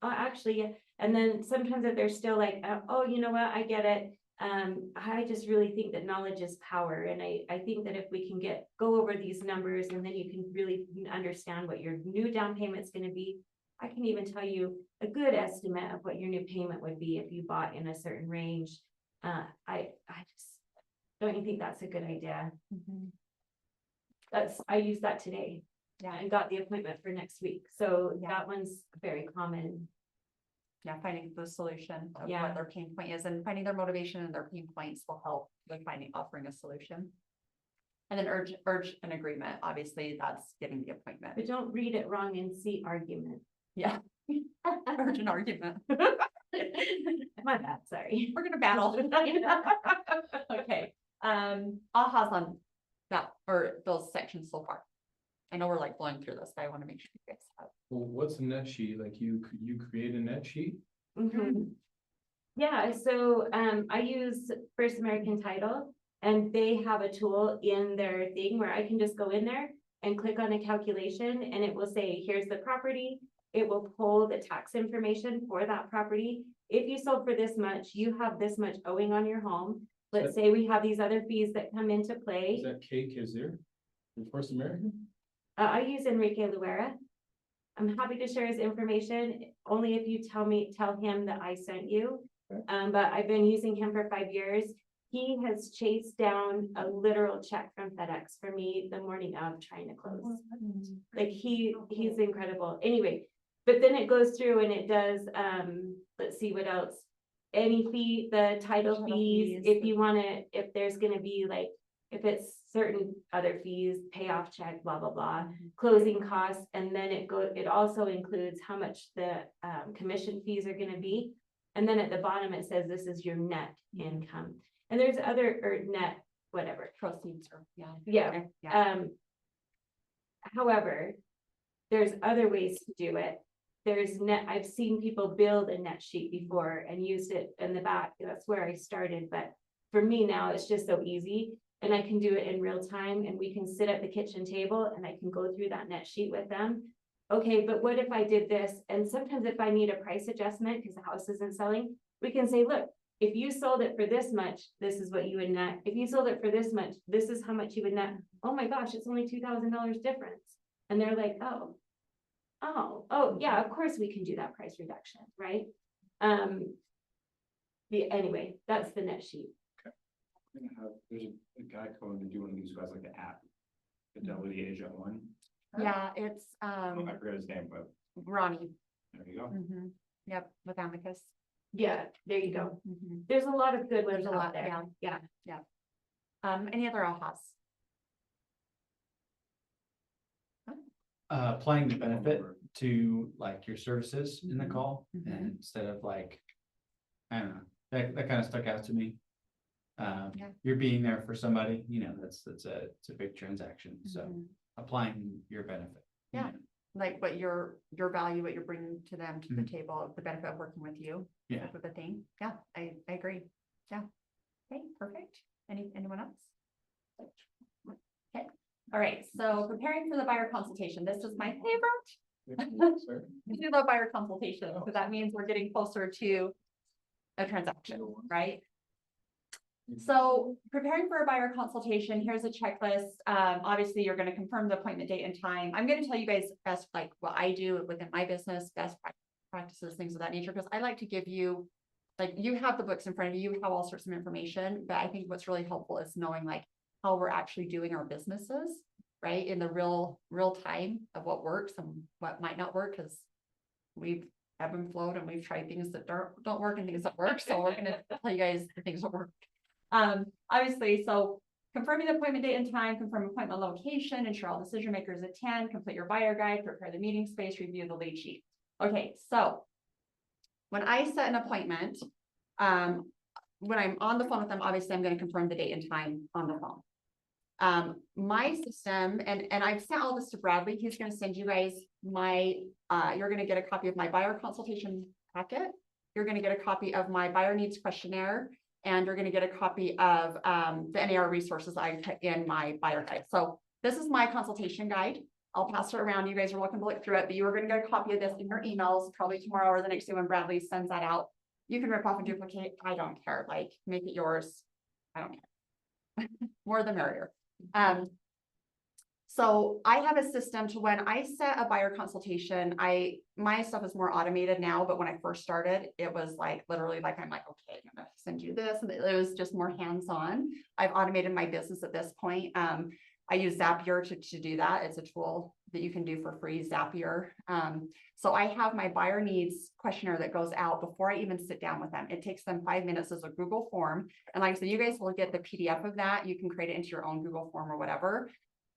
actually, yeah. And then sometimes if they're still like, oh, you know what, I get it. I just really think that knowledge is power. And I think that if we can go over these numbers and then you can really understand what your new down payment's going to be. I can even tell you a good estimate of what your new payment would be if you bought in a certain range. I just, don't you think that's a good idea? I used that today. Yeah, and got the appointment for next week. So Yeah. that one's very common. Yeah, finding the solution of Yeah. what their pain point is and finding their motivation and their pain points will help with offering a solution. And then urge an agreement, obviously that's getting the appointment. But don't read it wrong and see argument. Yeah. Urge an argument. My bad, sorry. We're gonna battle. Okay, ahas on that, or those sections so far. I know we're like blowing through this, but I wanna make sure you guys have. Well, what's a net sheet? Like you create a net sheet? Mhm. Yeah, so I use First American Title and they have a tool in their thing where I can just go in there and click on a calculation and it will say, here's the property. It will pull the tax information for that property. If you sold for this much, you have this much owing on your home. Let's say we have these other fees that come into play. Is that Cake is there? In First American? I use Enrique Luera. I'm happy to share his information, only if you tell him that I sent you. Okay. But I've been using him for 5 years. He has chased down a literal check from FedEx for me the morning of trying to close. Like he's incredible. Anyway, but then it goes through and it does, let's see what else. Any fee, the title Title fees, fees. if you wanna, if there's gonna be like, if it's certain other fees, payoff check, blah, blah, blah, closing costs, and then it also includes how much the commission fees are gonna be. And then at the bottom, it says this is your net income. And there's other, or net, whatever. Proceeds or, yeah. Yeah, Okay, yeah. however, there's other ways to do it. I've seen people build a net sheet before and used it in the back. That's where I started, but for me now, it's just so easy. And I can do it in real time and we can sit at the kitchen table and I can go through that net sheet with them. Okay, but what if I did this? And sometimes if I need a price adjustment because the house isn't selling, we can say, look, if you sold it for this much, this is what you would net. If you sold it for this much, this is how much you would net. Oh my gosh, it's only $2,000 difference. And they're like, oh, yeah, of course we can do that price reduction, right? Anyway, that's the net sheet. There's a guy going to do one of these guys like the app. Fidelity Agent One. Yeah, it's, I forget his name, but Ronnie. there you go. Mhm. Yep, with Amicus. Yeah, there you go. Mhm. There's a lot of good ones There's a out lot, there. yeah. Any other ahas? Applying the benefit to like your services in the Mhm. call Mhm. and instead of like, I don't know, that kind of stuck out to me. Yeah. You're being there for somebody, you know, it's a big transaction, so Mhm. applying your benefit. Yeah. Like what your value, what you're bringing to them, to the Mhm. table, the benefit of working with you. Yeah. Type of a thing. Yeah, I agree. Yeah. Okay, perfect. Anyone else? Okay, all right, so preparing for the buyer consultation. This is my favorite. Sorry. I love buyer consultation, because that means we're getting closer to a transaction, right? So preparing for a buyer consultation, here's a checklist. Obviously, you're going to confirm the appointment date and time. I'm going to tell you guys best, like what I do within my business, best practices, things of that nature, because I like to give you, like, you have the books in front of you, you have all sorts of information, but I think what's really helpful is knowing like how we're actually doing our businesses, right? In the real time of what works and what might not work, because we've ebb and flowed and we've tried things that don't work and things that work. So we're going to tell you guys the things that work. Obviously, so confirming the appointment date and time, confirm appointment location, ensure all decision makers attend, complete your buyer guide, prepare the meeting space, review the lead sheet. Okay, so when I set an appointment, when I'm on the phone with them, obviously I'm going to confirm the date and time on the phone. My system, and I've sent all this to Bradley, he's going to send you guys my, you're going to get a copy of my buyer consultation packet. You're going to get a copy of my buyer needs questionnaire. And you're going to get a copy of the NAR resources I put in my buyer guide. So this is my consultation guide. I'll pass it around. You guys are welcome to look through it, but you are going to get a copy of this in your emails, probably tomorrow or the next day when Bradley sends that out. You can rip off and duplicate. I don't care. Like, make it yours. I don't care. More the merrier. So I have a system to when I set a buyer consultation, my stuff is more automated now, but when I first started, it was like literally like, I'm like, okay, I'm gonna send you this. And it was just more hands-on. I've automated my business at this point. I use Zapier to do that. It's a tool that you can do for free, Zapier. So I have my buyer needs questionnaire that goes out before I even sit down with them. It takes them 5 minutes as a Google form. And like I said, you guys will get the PDF of that. You can create it into your own Google form or whatever.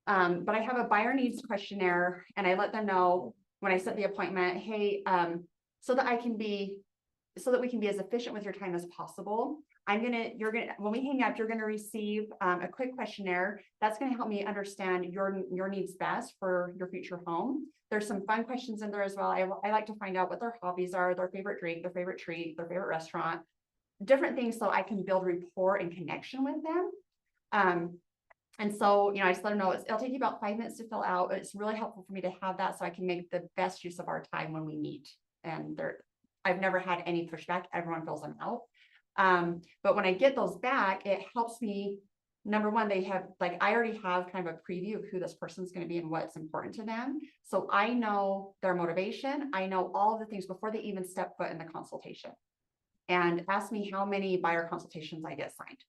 But I have a buyer needs questionnaire and I let them know when I set the appointment, hey, so that we can be as efficient with your time as possible. When we hang up, you're gonna receive a quick questionnaire that's gonna help me understand your needs best for your future home. There's some fun questions in there as well. I like to find out what their hobbies are, their favorite drink, their favorite treat, their favorite restaurant, different things so I can build rapport and connection with them. And so, I just let them know it'll take you about 5 minutes to fill out. It's really helpful for me to have that so I can make the best use of our time when we meet. And I've never had any pushback. Everyone fills them out. But when I get those back, it helps me. Number one, I already have kind of a preview of who this person's going to be and what's important to them. So I know their motivation. I know all of the things before they even step foot in the consultation. And ask me how many buyer consultations I get signed.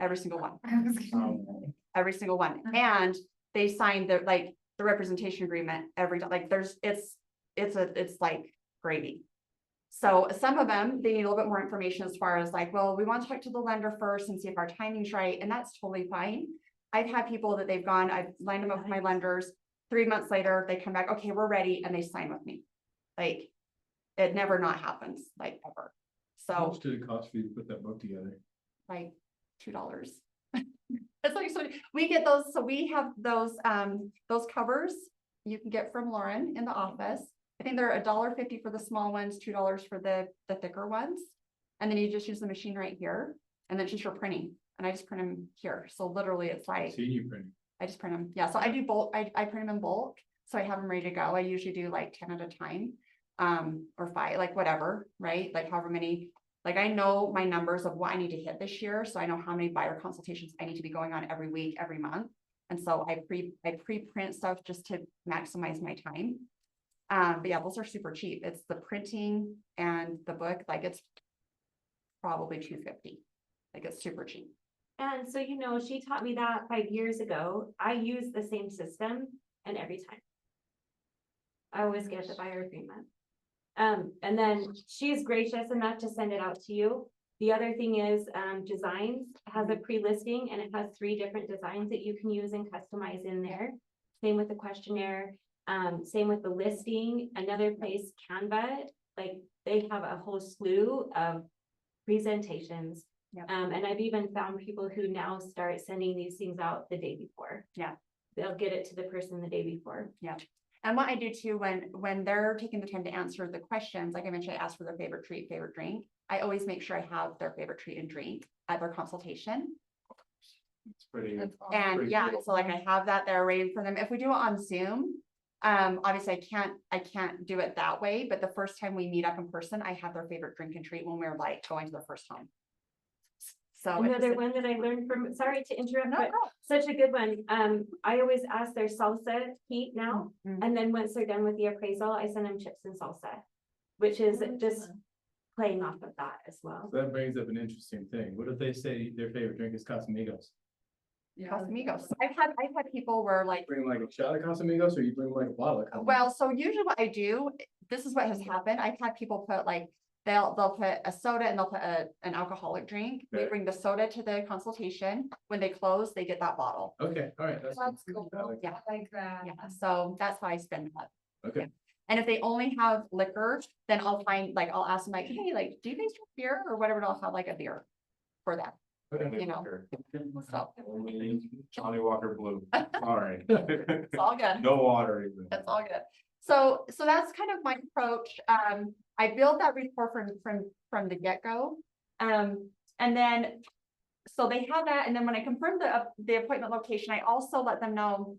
Every single one. Every single one. And they sign the representation agreement every time. Like it's like gravy. So some of them, they need a little bit more information as far as like, well, we want to talk to the lender first and see if our timing's right. And that's totally fine. I've had people that I've lined them up with my lenders. 3 months later, they come back, okay, we're ready. And they sign with me. Like it never not happens, like ever. How So much did it cost for you to put that book together? like $2. It's like, so we get those, so we have those covers you can get from Lauren in the office. I think they're $1.50 for the small ones, $2 for the thicker ones. And then you just use the machine right here and then just for printing. And I just print them here. So literally it's like, See you printing. I just print them. Yeah. So I do bulk, I print them in bulk. So I have them ready to go. I usually do like 10 at a time, or 5, like whatever, right? Like however many. Like I know my numbers of what I need to hit this year. So I know how many buyer consultations I need to be going on every week, every month. And so I pre-print stuff just to maximize my time. But yeah, those are super cheap. It's the printing and the book, like it's probably $2.50. Like it's super cheap. And so, she taught me that 5 years ago. I use the same system and every time. I always get the buyer agreement. And then she's gracious enough to send it out to you. The other thing is, designs has a pre-listing and it has 3 different designs that you can use and customize in there. Same with the questionnaire, same with the listing. Another place, Canva, like they have a whole slew of presentations. Yep. And I've even found people who now start sending these things out the day before. Yeah. They'll get it to the person the day before. Yeah. And what I do too, when they're taking the time to answer the questions, like I mentioned, I ask for their favorite treat, favorite drink. I always make sure I have their favorite treat and drink at their consultation. It's pretty. And pretty yeah, cool. so like I have that there ready for them. If we do it on Zoom, obviously I can't do it that way, but the first time we meet up in person, I have their favorite drink and treat when we're like going to their first home. So Another one that I learned from, sorry to interrupt, No, but such a good one. I always ask their salsa heat now. Mhm. And then once they're done with the appraisal, I send them chips and salsa, which is just playing off of that as well. So that brings up an interesting thing. What if they say their favorite drink is Casamigos? Casamigos. I've had people where like, Bring like a shot of Casamigos or you bring like a bottle of Casamigos? well, so usually what I do, this is what has happened. I've had people put like, they'll put a soda and they'll put an alcoholic drink. We Okay. bring the soda to the consultation. When they close, they get that bottle. Okay, all right. That's cool. Yeah. Like that. Yeah, so that's how I spend that. Okay. And if they only have liquor, then I'll ask them like, hey, like, do you guys drink beer or whatever? And I'll have like a beer for them. You know. So Only Johnny Walker Blue, sorry. it's all good. No water even. That's all good. So that's kind of my approach. I build that rapport from the get-go. And then, so they have that, and then when I confirm the appointment location, I also let them know,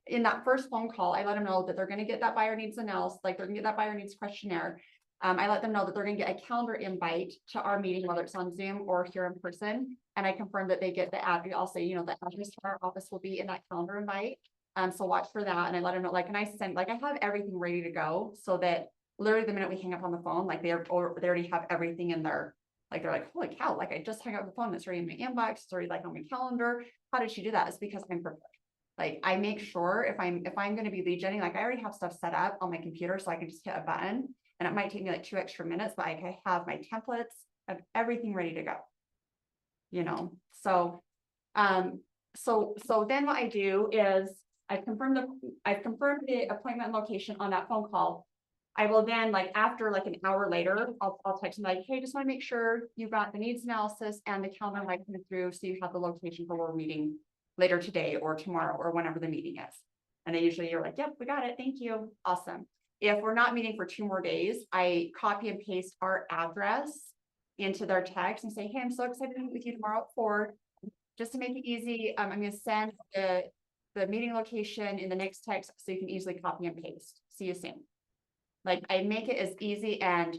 in that first phone call, I let them know that they're gonna get that buyer needs analysis, like they're gonna get that buyer needs questionnaire. I let them know that they're gonna get a calendar invite to our meeting, whether it's on Zoom or here in person. And I confirm that they get the address. I'll say, the address to our office will be in that calendar invite. So watch for that. And I let them know, like, and I have everything ready to go so that literally the minute we hang up on the phone, like they already have everything in their Like, they're like, holy cow, like I just hung up the phone, it's already in my inbox, it's already like on my calendar. How did she do that? It's because I'm prepared. Like, I make sure if I'm gonna be lead genning, like I already have stuff set up on my computer, so I can just hit a button. And it might take me like 2 extra minutes, but I can have my templates of everything ready to go. You know, so, so then what I do is I've confirmed the appointment location on that phone call. I will then, like, after like an hour later, I'll text them like, hey, just want to make sure you got the needs analysis and the calendar like coming through, so you have the location for our meeting later today or tomorrow or whenever the meeting is. And they usually are like, yep, we got it. Thank you. Awesome. If we're not meeting for 2 more days, I copy and paste our address into their text and say, hey, I'm so excited to meet with you tomorrow at 4. Just to make it easy, I'm gonna send the meeting location in the next text so you can easily copy and paste. See you soon. Like, I make it as easy and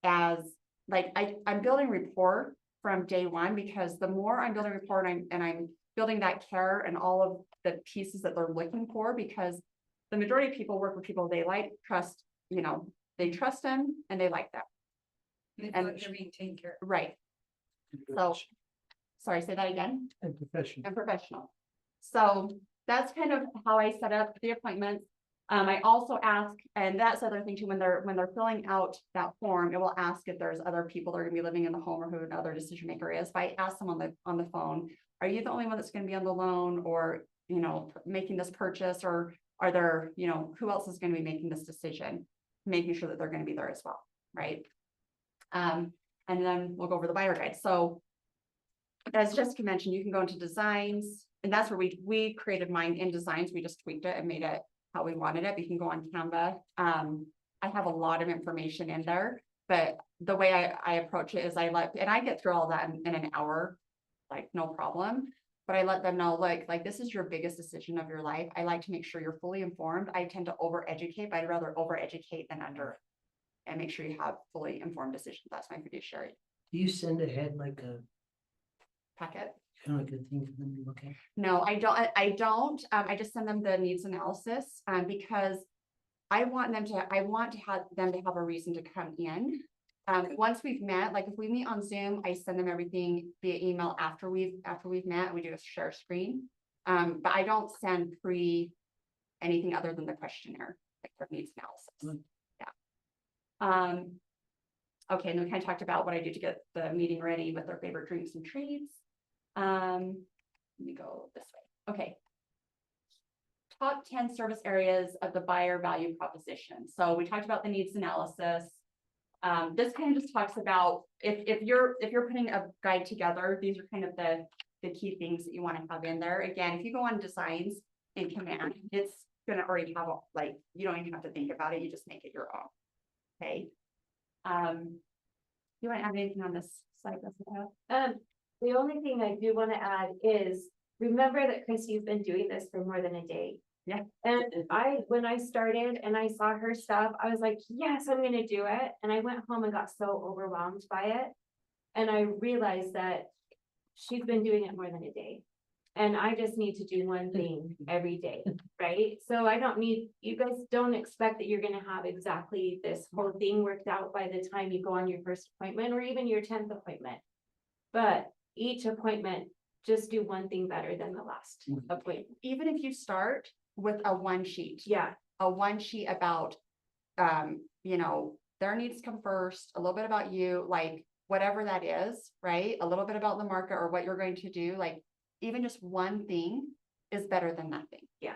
as, like, I'm building rapport from day one, because the more I'm building rapport and I'm building that care and all of the pieces that they're looking for, because the majority of people work with people they like, trust, you know, they trust them and they like them. And they're being taken care of. Right. So, sorry, say that again. And professional. And professional. So that's kind of how I set up the appointments. I also ask, and that's the other thing too, when they're filling out that form, it will ask if there's other people that are gonna be living in the home or who another decision maker is. If I ask them on the phone, are you the only one that's gonna be on the loan, or, you know, making this purchase, or are there, you know, who else is gonna be making this decision? Making sure that they're gonna be there as well, right? And then we'll go over the buyer guide. So as Jessica mentioned, you can go into designs, and that's where we created mine in designs. We just tweaked it and made it how we wanted it. We can go on Canva. I have a lot of information in there, but the way I approach it is and I get through all that in an hour, like no problem. But I let them know, like this is your biggest decision of your life. I like to make sure you're fully informed. I tend to over-educate, but I'd rather over-educate than under, and make sure you have fully informed decisions. That's my fiduciary Do you send ahead like a packet. kind of like a thing for them to look at? No, I don't. I just send them the needs analysis, because I want to have them to have a reason to come in. Once we've met, like if we meet on Zoom, I send them everything via email after we've met, and we do a share screen. But I don't send anything other than the questionnaire, like their needs analysis. Yeah. Okay, and we kind of talked about what I do to get the meeting ready with their favorite drinks and treats. Let me go this way. Okay. Top 10 service areas of the buyer value proposition. So we talked about the needs analysis. This kind of just talks about if you're putting a guide together, these are kind of the key things that you want to have in there. Again, if you go on designs in Command, it's gonna already have like, you don't even have to think about it, you just make it your own. Okay. You want to add anything on this slide, Jessica? The only thing I do want to add is, remember that Christy's been doing this for more than a day. Yeah. And when I started and I saw her stuff, I was like, yes, I'm gonna do it. And I went home and got so overwhelmed by it. And I realized that she's been doing it more than a day. And I just need to do one thing every day, right? So I don't need, you guys don't expect that you're gonna have exactly this whole thing worked out by the time you go on your first appointment or even your 10th appointment. But each appointment, just do one thing better than the last appointment. Even if you start with a 1 sheet. Yeah, A 1 sheet about, you know, their needs come first, a little bit about you, like whatever that is, right? A little bit about the market or what you're going to do, like even just one thing is better than nothing. Yeah.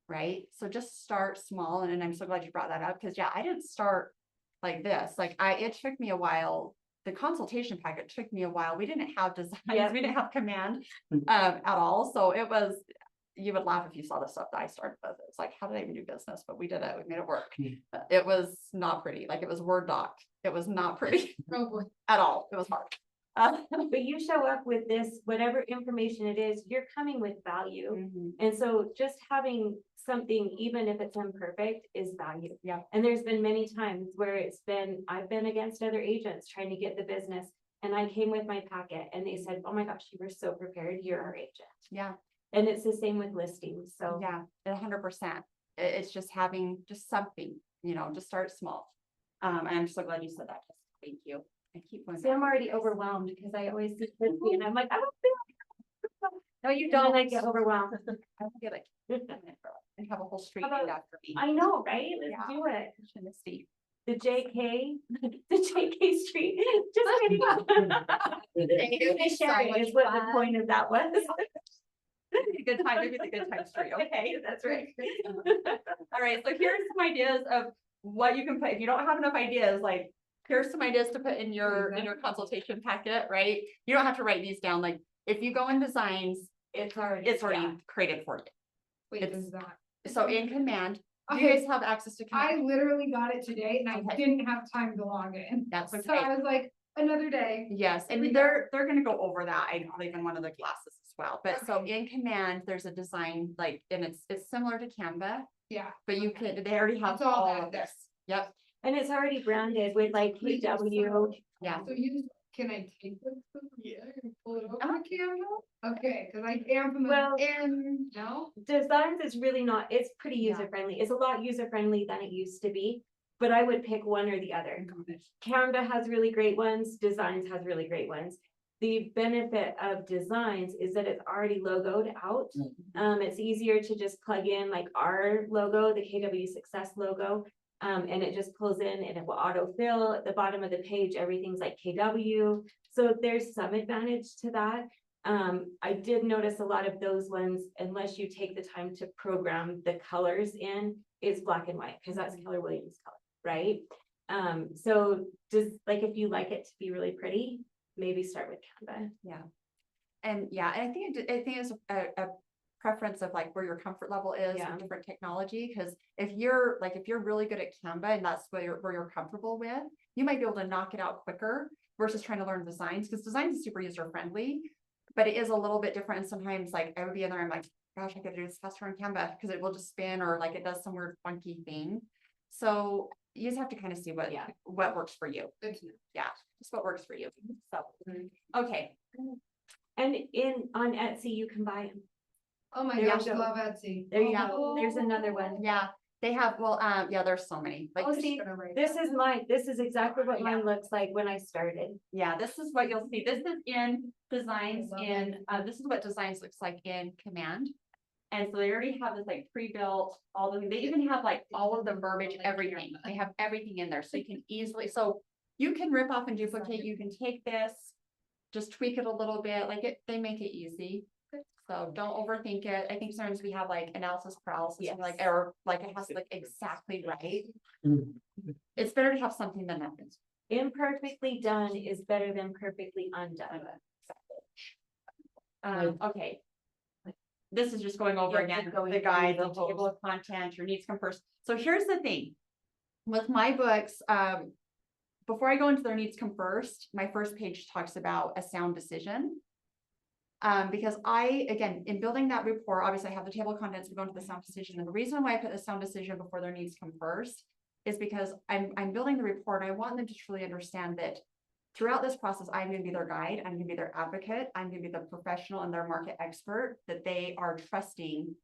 Right? So just start small. And I'm so glad you brought that up, because yeah, I didn't start like this. Like it took me a while. The consultation packet took me a while. We didn't have designs, Yeah. we didn't have Command at all. So it was, you would laugh if you saw the stuff that I started with. It's like, how did I even do business? But we did it. We made it work. It was not pretty. Like it was Word doc. It was not pretty Probably. at all. It was hard. but you show up with this, whatever information it is, you're coming with value. And so just having something, even if it's imperfect, is value. Yeah. And there's been many times where I've been against other agents trying to get the business. And I came with my packet and they said, oh my gosh, you were so prepared. You're our agent. Yeah. And it's the same with listings. So Yeah, 100%. It's just having just something, you know, just start small. And I'm so glad you said that. Thank you. I keep going. See, I'm back. already overwhelmed because I always see Christy and I'm like, I don't feel. No, you And then don't. I get overwhelmed. I will get like, and have a whole street How about- named after me. I know, right? Let's Yeah. do it. Misty. The JK, the JK Street, just kidding. Sharing is what the point of that was. A good time, maybe the good time street, okay? That's right. All right, so here's some ideas of what you can put, if you don't have enough ideas, like, here's some ideas to put in your consultation packet, right? You don't have to write these down, like, if you go in designs, It's already. it's already created for you. Wait, It's- is that? So in Command, you Okay, guys have access to I Command, literally got it today and I Okay. didn't have time to log in. that's So okay. I was like, another day. Yes, Here we and go. they're gonna go over that, I believe in one of the classes as well, but so in Command, there's a design, like, and it's similar to Canva, Yeah. but you Okay. could, they already have It's all all that of there. this, yep, And it's already branded with like KW. yeah. So you, can I take this? And pull it over Uh-huh. to Canva? Okay, cause I am from Well- in, no? Designs is really not, it's pretty Yeah. user friendly. It's a lot user friendly than it used to be. But I would pick one or the other. Canva has really great ones, Designs has really great ones. The benefit of Designs is that it's already logoed out. It's easier to just plug in like our logo, the KW Success logo. And it just pulls in and it will autofill at the bottom of the page, everything's like KW. So there's some advantage to that. I did notice a lot of those ones, unless you take the time to program the colors in, is black and white, because that's Keller Williams color, right? So just like, if you like it to be really pretty, maybe start with Canva. And yeah, and I think it's a preference of like where your comfort level is Yeah. with different technology, because if you're really good at Canva and that's where you're comfortable with, you might be able to knock it out quicker versus trying to learn designs, because design is super user friendly, but it is a little bit different. And sometimes like I would be in there, I'm like, gosh, I could do this faster on Canva because it will just spin or like it does some weird funky thing. So you just have to kind of see what works for you. Good to know. Yeah, just what works for you. So, okay. And on Etsy, you can buy them. Oh my There you gosh, go. love Etsy. There you Yeah. go. There's another one. Yeah, they have, well, yeah, there's so many, like, Oh, see, this is mine. This is exactly what mine looks like when I started. yeah, this is what you'll see. This is in designs I love in, this is what designs looks like in Command. And so they already have this like pre-built, they even have like all of the verbiage, everything. They have everything in there, so you can easily, so you can rip off and duplicate, you can take this, just tweak it a little bit, like they make it easy. So don't overthink it. I think sometimes we have like analysis paralysis, and like, Yes. or like it has to look exactly right. Mm. It's better to have something than nothing. Imperfectly done is better than perfectly undone. Okay. This is just going over Yeah, again, just going the guide, the through the table of content, your needs come first. So here's the thing. With my books, before I go into their needs come first, my first page talks about a sound decision. Because again, in building that report, obviously I have the table of contents, we go into the sound decision, and the reason why I put the sound decision before their needs come first is because I'm building the report, and I want them to truly understand that throughout this process, I'm gonna be their guide, I'm gonna be their advocate, I'm gonna be the professional and their market expert that they are trusting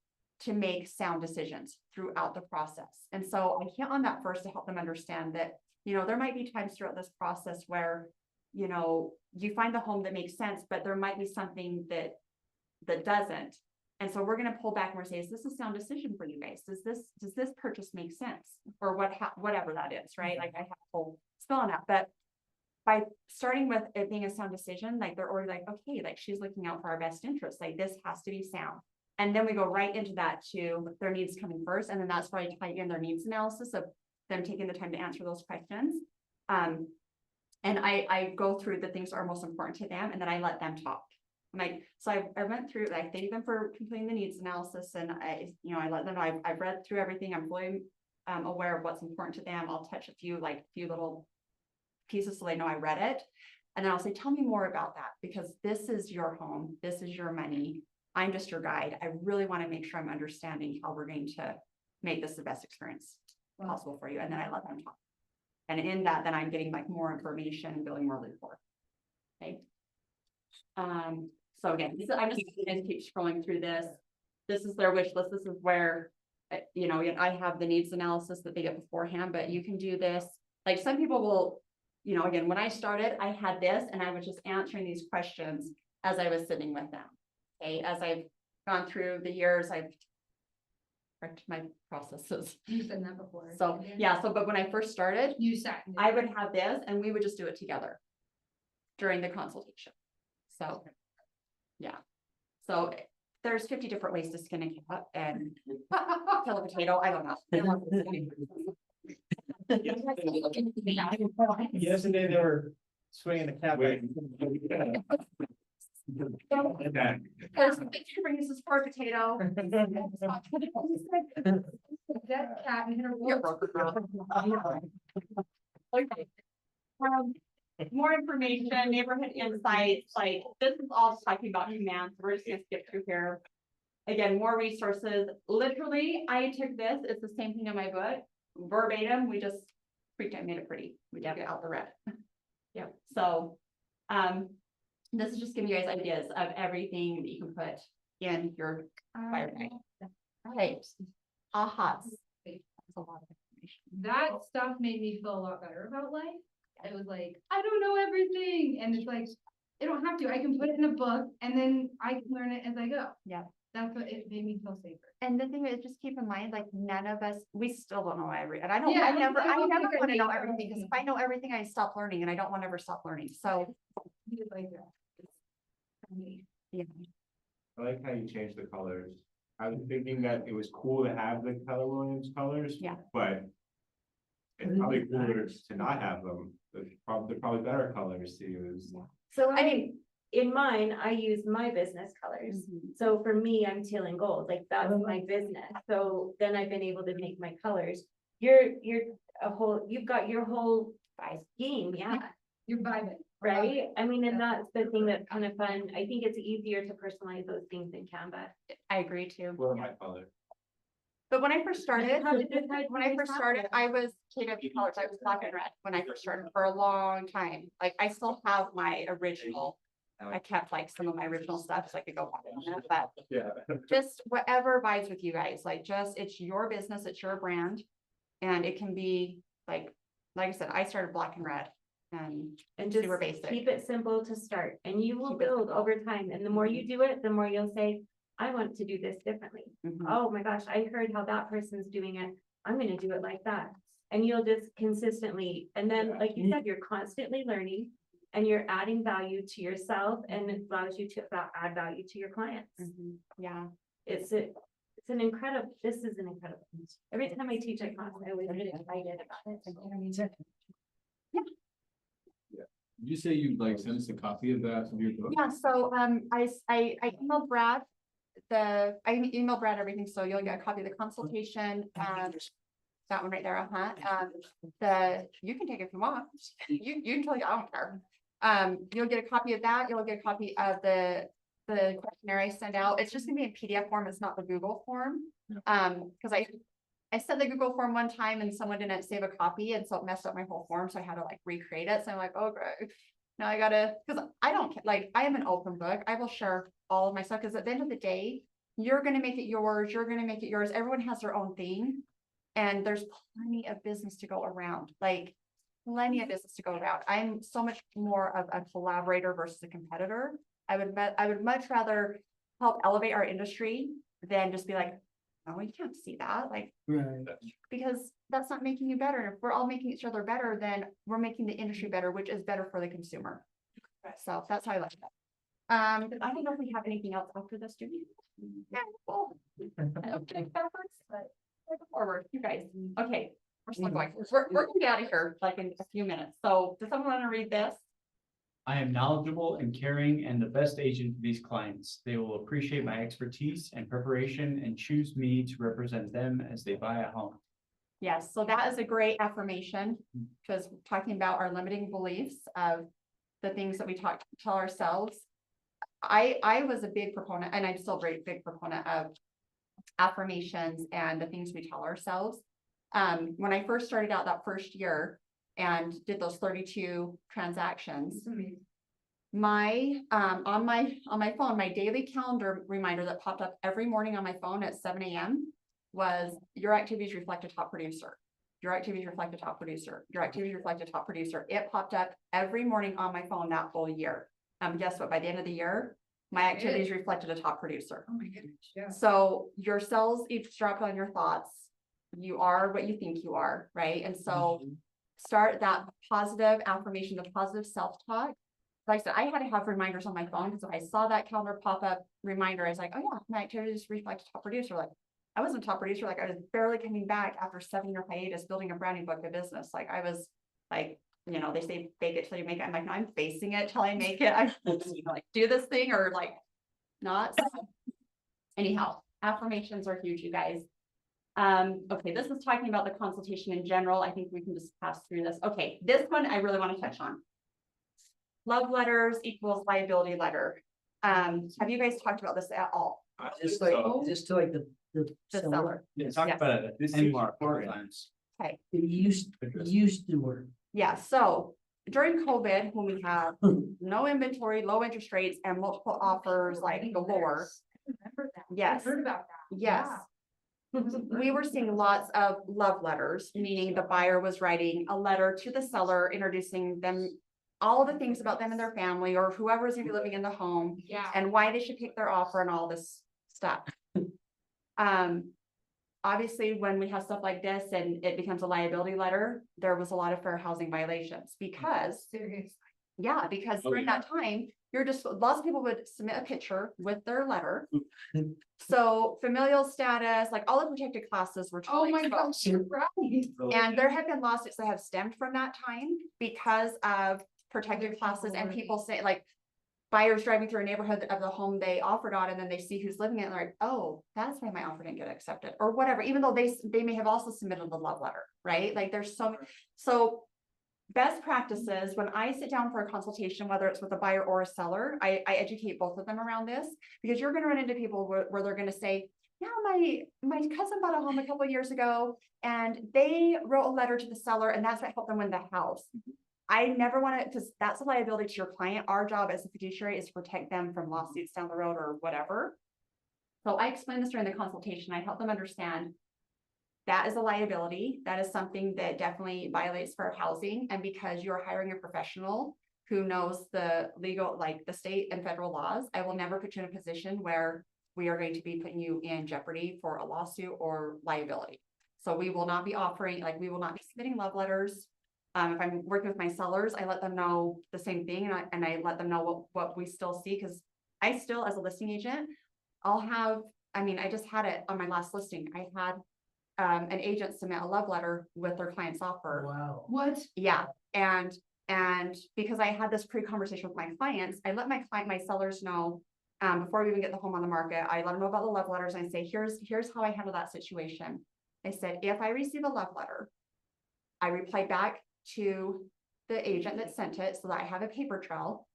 to make sound decisions throughout the process. And so I hit on that first to help them understand that, there might be times throughout this process where, you find the home that makes sense, but there might be something that doesn't. And so we're gonna pull back and we're saying, is this a sound decision for you guys? Does this purchase make sense? Or whatever that is, right? Like I have a whole spell on that, but by starting with it being a sound decision, like they're already like, okay, like she's looking out for our best interest, like this has to be sound. And then we go right into that to their needs coming first. And then that's why I tie in their needs analysis of them taking the time to answer those questions. And I go through the things that are most important to them, and then I let them talk. I'm like, so I went through, like, thank them for completing the needs analysis, and I let them know I've read through everything. I'm fully aware of what's important to them. I'll touch a few little pieces so they know I read it. And then I'll say, tell me more about that, because this is your home, this is your money. I'm just your guide. I really want to make sure I'm understanding how we're going to make this the best experience possible for you. And then I let them talk. And in that, then I'm getting like more information and building more rapport. Okay. So again, I'm just going to keep scrolling through this. This is their wish list. This is where, I have the needs analysis that they get beforehand, but you can do this. Like some people will, you know, again, when I started, I had this and I was just answering these questions as I was sitting with them. Okay, as I've gone through the years, I've corrected my processes. You said that before. So, yeah, so, but when I first started, You sat. and did I it. would have this and we would just do it together during the consultation. So, yeah. So there's 50 different ways to skin a cat and kill a potato. I don't know. Yesterday they were swinging the cat. Wait. There's different uses for a potato. That cat and hit her. You're broken, girl. Okay. More information, neighborhood insights, like this is all talking about commands. We're just gonna skip through here. Again, more resources. Literally, I took this, it's the same thing in my book, verbatim, we just freaked out, made it pretty. We took it out the red. Yep, so, this is just giving you guys ideas of everything that you can put in your fire tank. Right, ahas. That's a lot of information. That stuff made me feel a lot better about life. It was like, I don't know everything, and it's like, I don't have to, I can put it in a book, and then I can learn it as I go. Yeah. That's what it made me feel safer. And the thing is, just keep in mind, like, none of us, we still don't know and I don't, Yeah, I never I don't think I want to know know everything, because if everything. I know everything, I stop learning, and I don't want to ever stop learning, so. You did like that. For me. Yeah. I like how you changed the colors. I was thinking that it was cool to have the Keller Williams colors. Yeah. But it's probably cooler to not have them. They're probably better colors to use. So I mean- in mine, I use my business colors. So for me, I'm teal and gold, like that's my business. So then I've been able to make my colors. You've got your whole scheme, yeah, You're vibing. right? I mean, and that's the thing that's kind of fun. I think it's easier to personalize those things in Canva. I agree too. What are my colors? But when I first started, How did this- I was KW colors, I was black and red when I first started for a long time. Like, I still have my original. I kept like some of my original stuff, so I could go back on that, but Yeah. just whatever vibes with you guys, like just, it's your business, it's your brand. And it can be like I said, I started black and red and And just super basic. keep it simple to start and you will Keep it build simple. over time. And the more you do it, the more you'll say, I want to do this differently. Mhm. Oh my gosh, I heard how that person's doing it. I'm gonna do it like that. And you'll just consistently, and then, like you said, you're constantly learning. And you're adding value to yourself and it allows you to add value to your clients. Mhm. Yeah. It's an incredible, this is an incredible. Every time I teach a class, I always get excited about it. Did you say you'd like send us a copy of that, of your book? Yeah, so, I emailed Brad, I emailed Brad everything, so you'll get a copy of the consultation, that one right there, you can take it if you want, you can tell you, I don't care. You'll get a copy of that, you'll get a copy of the questionnaire I send out, it's just gonna be in PDF form, it's not the Google form. Cause I sent the Google form one time and someone didn't save a copy, and so it messed up my whole form, so I had to like recreate it, so I'm like, oh, great. Now I gotta, cause I don't, like, I am an open book, I will share all of my stuff, cause at the end of the day, you're gonna make it yours, everyone has their own thing. And there's plenty of business to go around, like plenty of business to go around. I'm so much more of a collaborator versus a competitor. I would much rather help elevate our industry than just be like, oh, you can't see that, like, Right. because that's not making you better. If we're all making each other better, then we're making the industry better, which is better for the consumer. So that's how I like that. I don't know if we have anything else after this, do we? Yeah, cool. Okay, backwards, but forward, you guys. Okay, we're still going. We're gonna be out of here like in a few minutes. So does someone want to read this? I am knowledgeable and caring and the best agent for these clients. They will appreciate my expertise and preparation and choose me to represent them as they buy a home. Yes, so that is a great affirmation, because talking about our limiting beliefs of the things that we tell ourselves. I was a big proponent, and I'm still a very big proponent of affirmations and the things we tell ourselves. When I first started out that first year and did those 32 transactions, my on my phone, my daily calendar reminder that popped up every morning on my phone at 7 a.m. was your activities reflect a top producer. your activities reflect a top producer, your activities reflect a top producer. It popped up every morning on my phone that whole year. Guess what? By the end of the year, my activities reflected a top producer. Oh my goodness, yeah. So your cells eavesdrop on your thoughts. You are what you think you are, right? And so start that positive affirmation, the positive self-talk. Like I said, I had to have reminders on my phone because I saw that calendar pop up reminder. I was like, oh yeah, my activities reflect top producer. Like I wasn't a top producer. Like I was barely coming back after 7-year hiatus, building a branding book of business. Like I was like, you know, they say fake it till you make it. I'm like, no, I'm facing it till I make it. I like do this thing or like not. So, anyhow, affirmations are huge, you guys. Okay, this is talking about the consultation in general. I think we can just pass through this. Okay, this one I really want to touch on. Love letters equals liability letter. Have you guys talked about this at all? Just like, just to like the The seller. Yeah, talk Yes. about it. This is more times. It used to work. Yeah, so during COVID, when we have no inventory, low interest rates and multiple offers like galore. I remember that. I Yes, heard about that. yes. We were seeing lots of love letters, meaning the buyer was writing a letter to the seller, introducing them all the things about them and their family or whoever's gonna be living in the home Yeah. and why they should pick their offer and all this stuff. Obviously, when we have stuff like this and it becomes a liability letter, there was a lot of fair housing violations because, Serious. yeah, because Oh, during yeah. that time, you're just, lots of people would submit a picture with their letter. So familial status, like all the protected classes were Oh totally my exposed. gosh, you're right. And there have been lawsuits that have stemmed from that time because of protected classes and people say like. Buyers driving through a neighborhood of the home they offered on and then they see who's living in it, and they're like, oh, that's why my offer didn't get accepted or whatever, even though they may have also submitted the love letter, right? Like there's so. Best practices, when I sit down for a consultation, whether it's with a buyer or a seller, I educate both of them around this because you're gonna run into people where they're gonna say, yeah, my cousin bought a home a couple of years ago and they wrote a letter to the seller and that's what helped them win the house. I never want to, because that's a liability to your client. Our job as a fiduciary is to protect them from lawsuits down the road or whatever. So I explained this during the consultation. I help them understand that is a liability. That is something that definitely violates fair housing. And because you're hiring a professional who knows the legal, like the state and federal laws, I will never put you in a position where we are going to be putting you in jeopardy for a lawsuit or liability. So we will not be offering, like, we will not be submitting love letters. If I'm working with my sellers, I let them know the same thing and I let them know what we still see, because I still, as a listing agent, I'll have, I mean, I just had it on my last listing. I had an agent submit a love letter with their client's offer. Wow. What? Yeah, and because I had this pre-conversation with my clients, I let my sellers know, before we even get the home on the market, I let them know about the love letters and I say, here's how I handle that situation. I said, if I receive a love letter, I reply back to the agent that sent it so that I have a paper trail.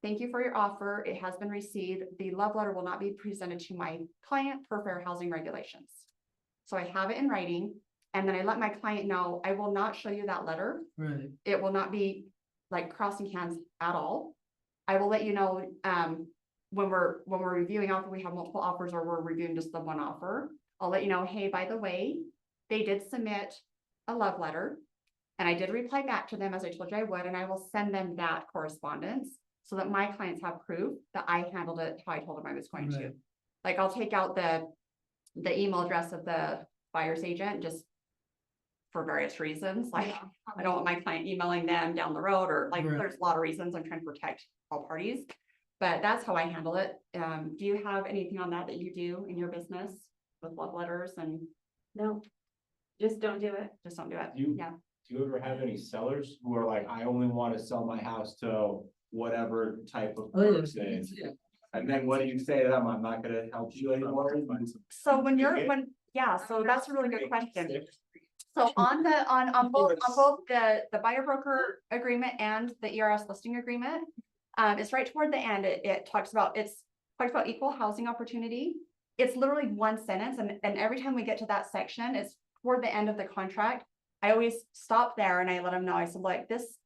Thank you for your offer. It has been received. The love letter will not be presented to my client per fair housing regulations. So I have it in writing, and then I let my client know, I will not show you that letter. Right. It will not be like crossing hands at all. I will let you know, when we're reviewing offer, we have multiple offers or we're reviewing just the one offer. I'll let you know, hey, by the way, they did submit a love letter. And I did reply back to them as I told you I would, and I will send them that correspondence so that my clients have proof that I handled it how I told them I was going to. Right. Like I'll take out the email address of the buyer's agent just for various reasons. Like I don't want my client emailing them down the road or like, Right. there's a lot of reasons. I'm trying to protect all parties, but that's how I handle it. Do you have anything on that you do in your business with love letters and No, just don't do it. just don't do it? You- Yeah. Do you ever have any sellers who are like, I only want to sell my house to whatever type of Oh, yeah. person? And then what do you say to them? I'm not gonna help you anymore. So yeah, so that's a really good question. So on both the buyer broker agreement and the ERS listing agreement, it's right toward the end, it talks about equal housing opportunity. It's literally one sentence, and every time we get to that section, it's toward the end of the contract. I always stop there and I let them know, I said, like, this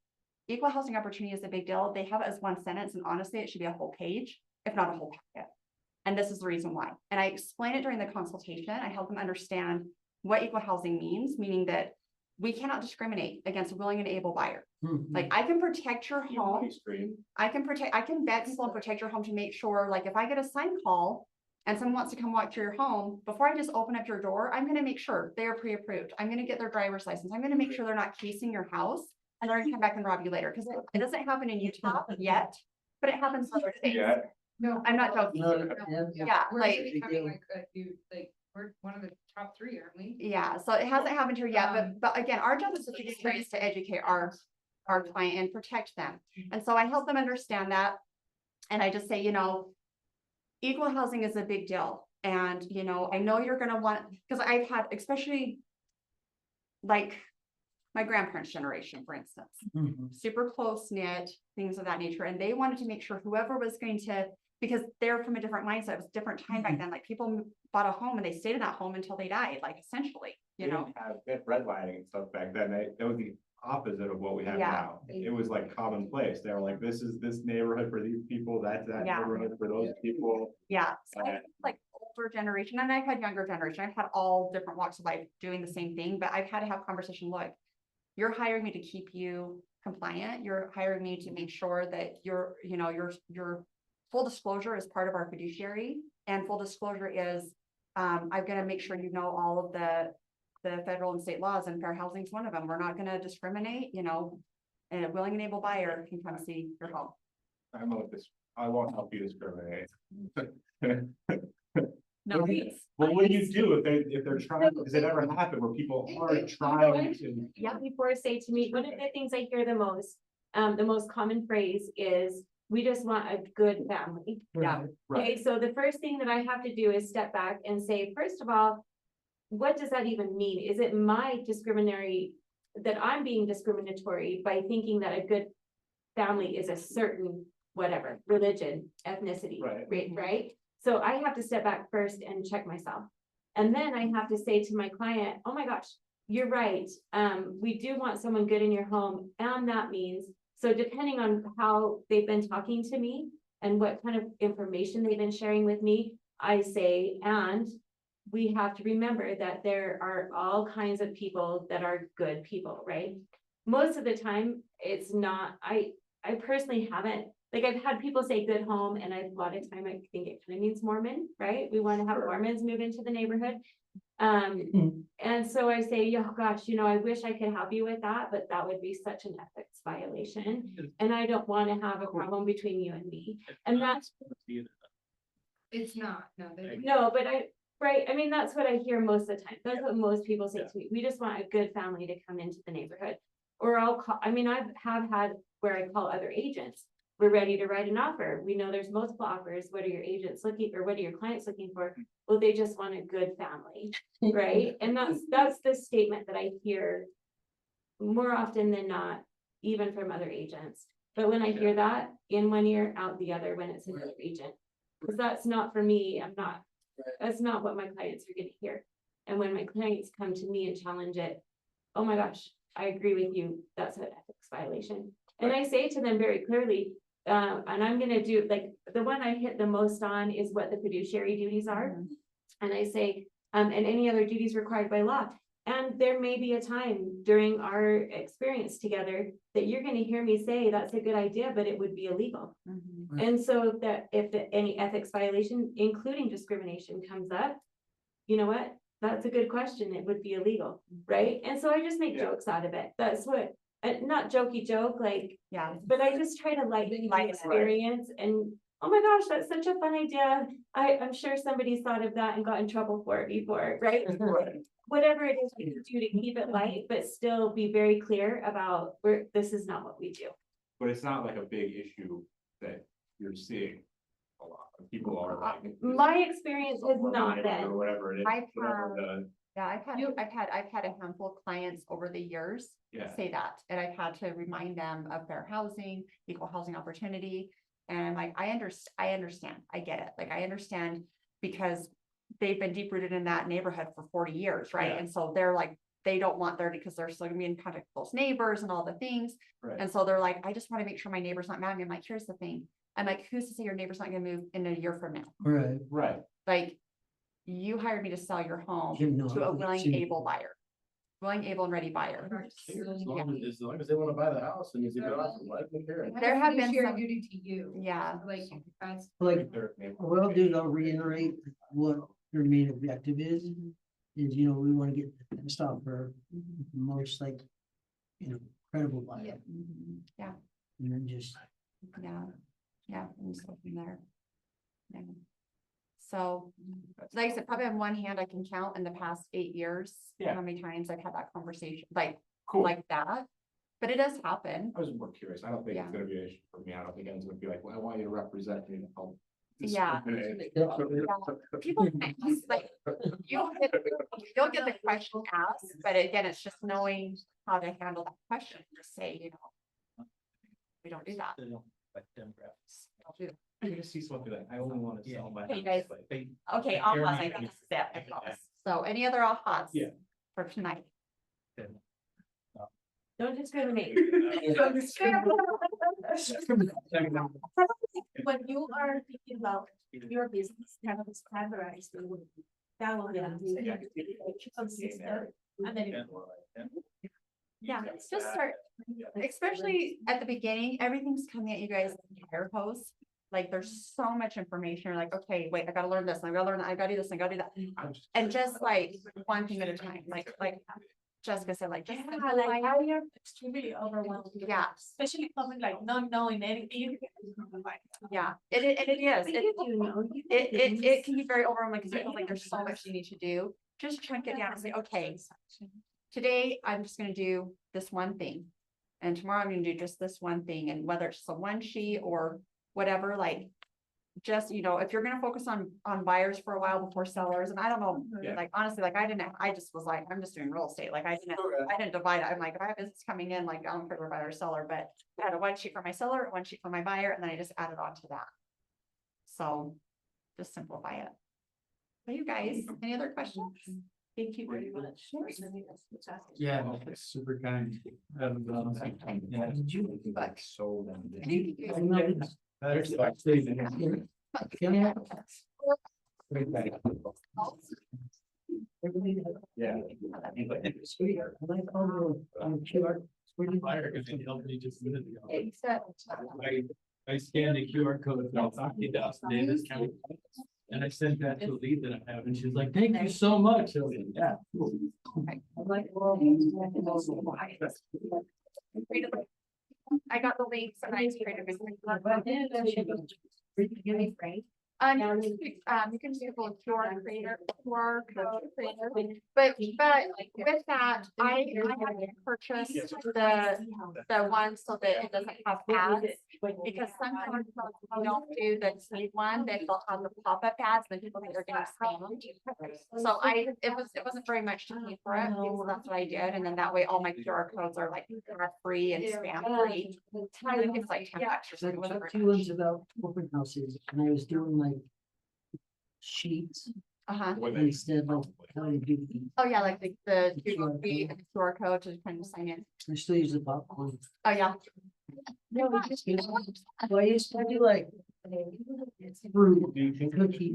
equal housing opportunity is a big deal. They have it as one sentence, and honestly, it should be a whole page, if not a whole packet. And this is the reason why. And I explain it during the consultation. I help them understand what equal housing means, meaning that we cannot discriminate against a willing and able buyer. Mhm. Like, I can protect your home. Money stream. I can vet people and protect your home to make sure, like, if I get a sign call and someone wants to come walk through your home, before I just open up your door, I'm gonna make sure they are pre-approved. I'm gonna get their driver's license. I'm gonna make sure they're not casing your house and they're gonna come back and rob you later, because it doesn't happen in Utah yet, but it happens in other states. Yeah, No. I'm not joking. Yeah, We're like, gonna be having like, we're one of the top 3, aren't we? yeah, so it hasn't happened here yet, but again, our job is to educate our client and protect them. And so I help them understand that. And I just say, equal housing is a big deal. And, I know you're gonna want, because I've had, especially like my grandparents' generation, for instance, Mhm. super close knit, things of that nature. And they wanted to make sure whoever was going to, because they're from a different mindset, it was a different time back then. Like, people bought a home and they stayed in that home until they died, like, essentially, we didn't have, we had redlining and stuff back then. That was the opposite of what we have Yeah. now. It was like commonplace. They were like, this is this neighborhood for these people, that's that Yeah. neighborhood for those people. Yeah, so I Yeah. think, like, older generation, and I've had younger generation, I've had all different walks of life doing the same thing, but I've had to have conversation, look, you're hiring me to keep you compliant, you're hiring me to make sure that your full disclosure is part of our fiduciary, and full disclosure is, I'm gonna make sure you know all of the federal and state laws, and fair housing is one of them. We're not gonna discriminate, and a willing and able buyer can come see your home. I'm like this, I won't help you discriminate. No, Well, what do you do if they're trying, does it ever happen where people are trying to? Yeah, before say to me, one of the things I hear the most common phrase is, we just want a good family. Yeah. Okay, so the first thing that I have to do is step back and say, first of all, what does that even mean? Is it that I'm being discriminatory by thinking that a good family is a certain whatever, religion, ethnicity, right? So I have to step back first and check myself. And then I have to say to my client, oh my gosh, you're right. We do want someone good in your home. And that means, so depending on how they've been talking to me and what kind of information they've been sharing with me, I say, and we have to remember that there are all kinds of people that are good people, right? Most of the time, it's not, I personally haven't, like, I've had people say good home, and a lot of time I think it kind of means Mormon, right? We want to have Mormons move into the neighborhood. And so I say, oh gosh, I wish I could help you with that, but that would be such an ethics violation. And I don't want to have a problem between you and me. And that's, It's not, no. no, but right, I mean, that's what I hear most of the time. That's what most people say to me. We just want a good family to come into the neighborhood. Or I'll call, I mean, I have had where I call other agents. We're ready to write an offer. We know there's multiple offers. What are your agents looking, or what are your clients looking for? Well, they just want a good family, right? And that's the statement that I hear more often than not, even from other agents. But when I hear that, in one ear, out the other, when it's another agent. Because that's not for me. That's not what my clients are gonna hear. And when my clients come to me and challenge it, oh my gosh, I agree with you, that's an ethics violation. And I say to them very clearly, and I'm gonna do, like, the one I hit the most on is what the fiduciary duties are. And I say, and any other duties required by law. And there may be a time during our experience together that you're gonna hear me say, that's a good idea, but it would be illegal. And so that if any ethics violation, including discrimination, comes up, you know what? That's a good question. It would be illegal, right? And so I just make jokes out of it. That's what, not jokey joke, like, Yeah. but I just try to lighten my experience. And oh my gosh, that's such a fun idea. I'm sure somebody's thought of that and got in trouble for it before, right? Whatever it is we can do to keep it light, but still be very clear about this is not what we do. But it's not like a big issue that you're seeing a lot of people are like. My experience has not Or been. whatever it is. I've whatever had- the- Yeah, I've had a handful of clients over the years Yeah. say that, and I've had to remind them of fair housing, equal housing opportunity. And like, I understand, I get it, like, I understand, because they've been deep rooted in that neighborhood for 40 years, right? Yeah. And so they're like, they don't want there because they're still gonna be in contact with those neighbors and all the things. Right. And so they're like, I just want to make sure my neighbor's not mad at me. I'm like, here's the thing. I'm like, who's to say your neighbor's not gonna move in a year from now? Right. Right. Like, you hired me to sell your home You know, to a willing, you- able buyer. willing, able and ready buyer. As long as they wanna buy the house and it's a good offer, let them hear it. There have been Share some- duty to you, Yeah, like, that's. Like, well, dude, I'll reiterate what your main objective is, you know, we wanna get the best offer, most like, you know, credible buyer, yeah, and then just. yeah, and just go from there. Yeah. So, like I said, probably on one hand, I can count in the past 8 years, Yeah. how many times I've had that conversation, like, Cool. like that. But it does happen. I was more curious. I don't think Yeah. it's gonna be an issue for me. I don't think anyone's gonna be like, well, I want you to represent me. I'll- Yeah. People, can ask, like, you'll get the question asked, but again, it's just knowing how to handle that question, just say, you know. We don't do that. They don't like demographics. Don't do that. You just see something like, I only want to sell my. Hey, house, guys. like, they- Okay, Like, I'll Airbnb. pause, I think this is it, I promise. So any other off thoughts? Yeah. For tonight? Don't discriminate. When you are thinking about your business, kind of standardized, that will be. Consistent, and then. Yeah, just start, especially at the beginning, everything's coming at you guys in fire hose. Like, there's so much information, you're like, okay, wait, I gotta learn this, and I gotta learn that, I gotta do this, I gotta do that. And just like, one thing at a time, like Jessica said, like, just. Yeah, like how you're extremely overwhelmed. Yeah. Especially coming like not knowing anything. Yeah, it is, But you do know. you know it things. can be very overwhelming, because it feels like there's so much you need to do. Just chunk it down and say, okay, today I'm just gonna do this one thing. And tomorrow I'm gonna do just this one thing, and whether it's a one sheet or whatever, like. Just, you know, if you're gonna focus on buyers for a while before sellers, and I don't know, Yeah. like, honestly, like, I just was like, I'm just doing real estate, like, I didn't divide it, I'm like, if I have business coming in, like, I don't care if we're buyer or seller, but. I had a one sheet for my seller, one sheet for my buyer, and then I just added on to that. So, just simplify it. But you guys, any other questions? Thank you very much. Yeah, that's super kind. Yeah. Did you? Like, so. That's Yeah. Fire, because they helped me just a minute ago. Except. I scanned the QR code from Dustin Davis County. And I sent that to a lead that I have, and she's like, thank you so much. I was like, yeah. I got the links and I created a. You can Google QR creator, QR code creator, but with that, I had to purchase the one so that it doesn't have ads. Because sometimes they don't do the paid one, then they'll have the pop-up ads, and people think they're getting spammed. So it wasn't very much to pay for it, so that's what I did, and then that way all my QR codes are like free and spam free. I think it's like $10 or So I something. It wasn't talked very to much. ones about open houses, and I was doing like sheets Uh-huh. instead of how you do. Oh, yeah, like the Google Sheet and the QR code to kind of sign in. I still use the popcorn. Oh, yeah. No, we just, well, I used to do like fruit and cookie.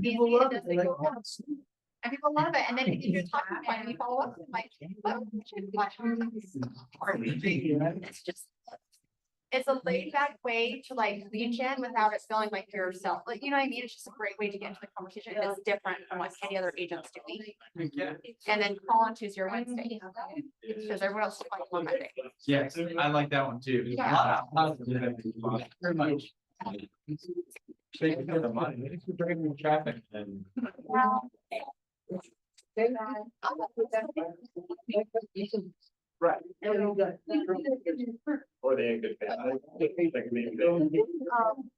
People love it. They like, oh, it's- And people love it, and then if you're talking about it, you follow up, like, what? It's just. It's a laid back way to like lead gen without it feeling like you're yourself, like, you know what I mean? It's just a great way to get into the conversation, and it's different from what any other agents do. And then call on Tuesday or Wednesday, because everyone else is like on Monday. Yes, I like that one too. Yeah. Very much. Thank you for the money. Thanks for bringing the traffic and. Right. Or they ain't good.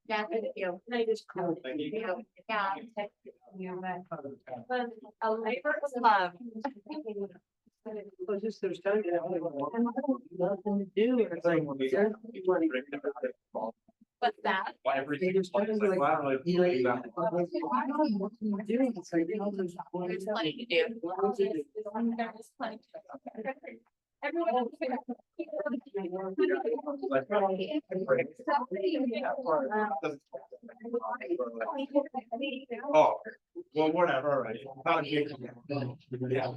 Yeah, thank you. Thank you. Yeah. A labor of love. It's just there's times that I only want nothing to do. It's like, What's that? Why every. There's times like, you know, I don't know what to do. It's like, you know, There's plenty to do. There's plenty to do. Everyone. Oh, well, whatever, right? Not a big- Yeah.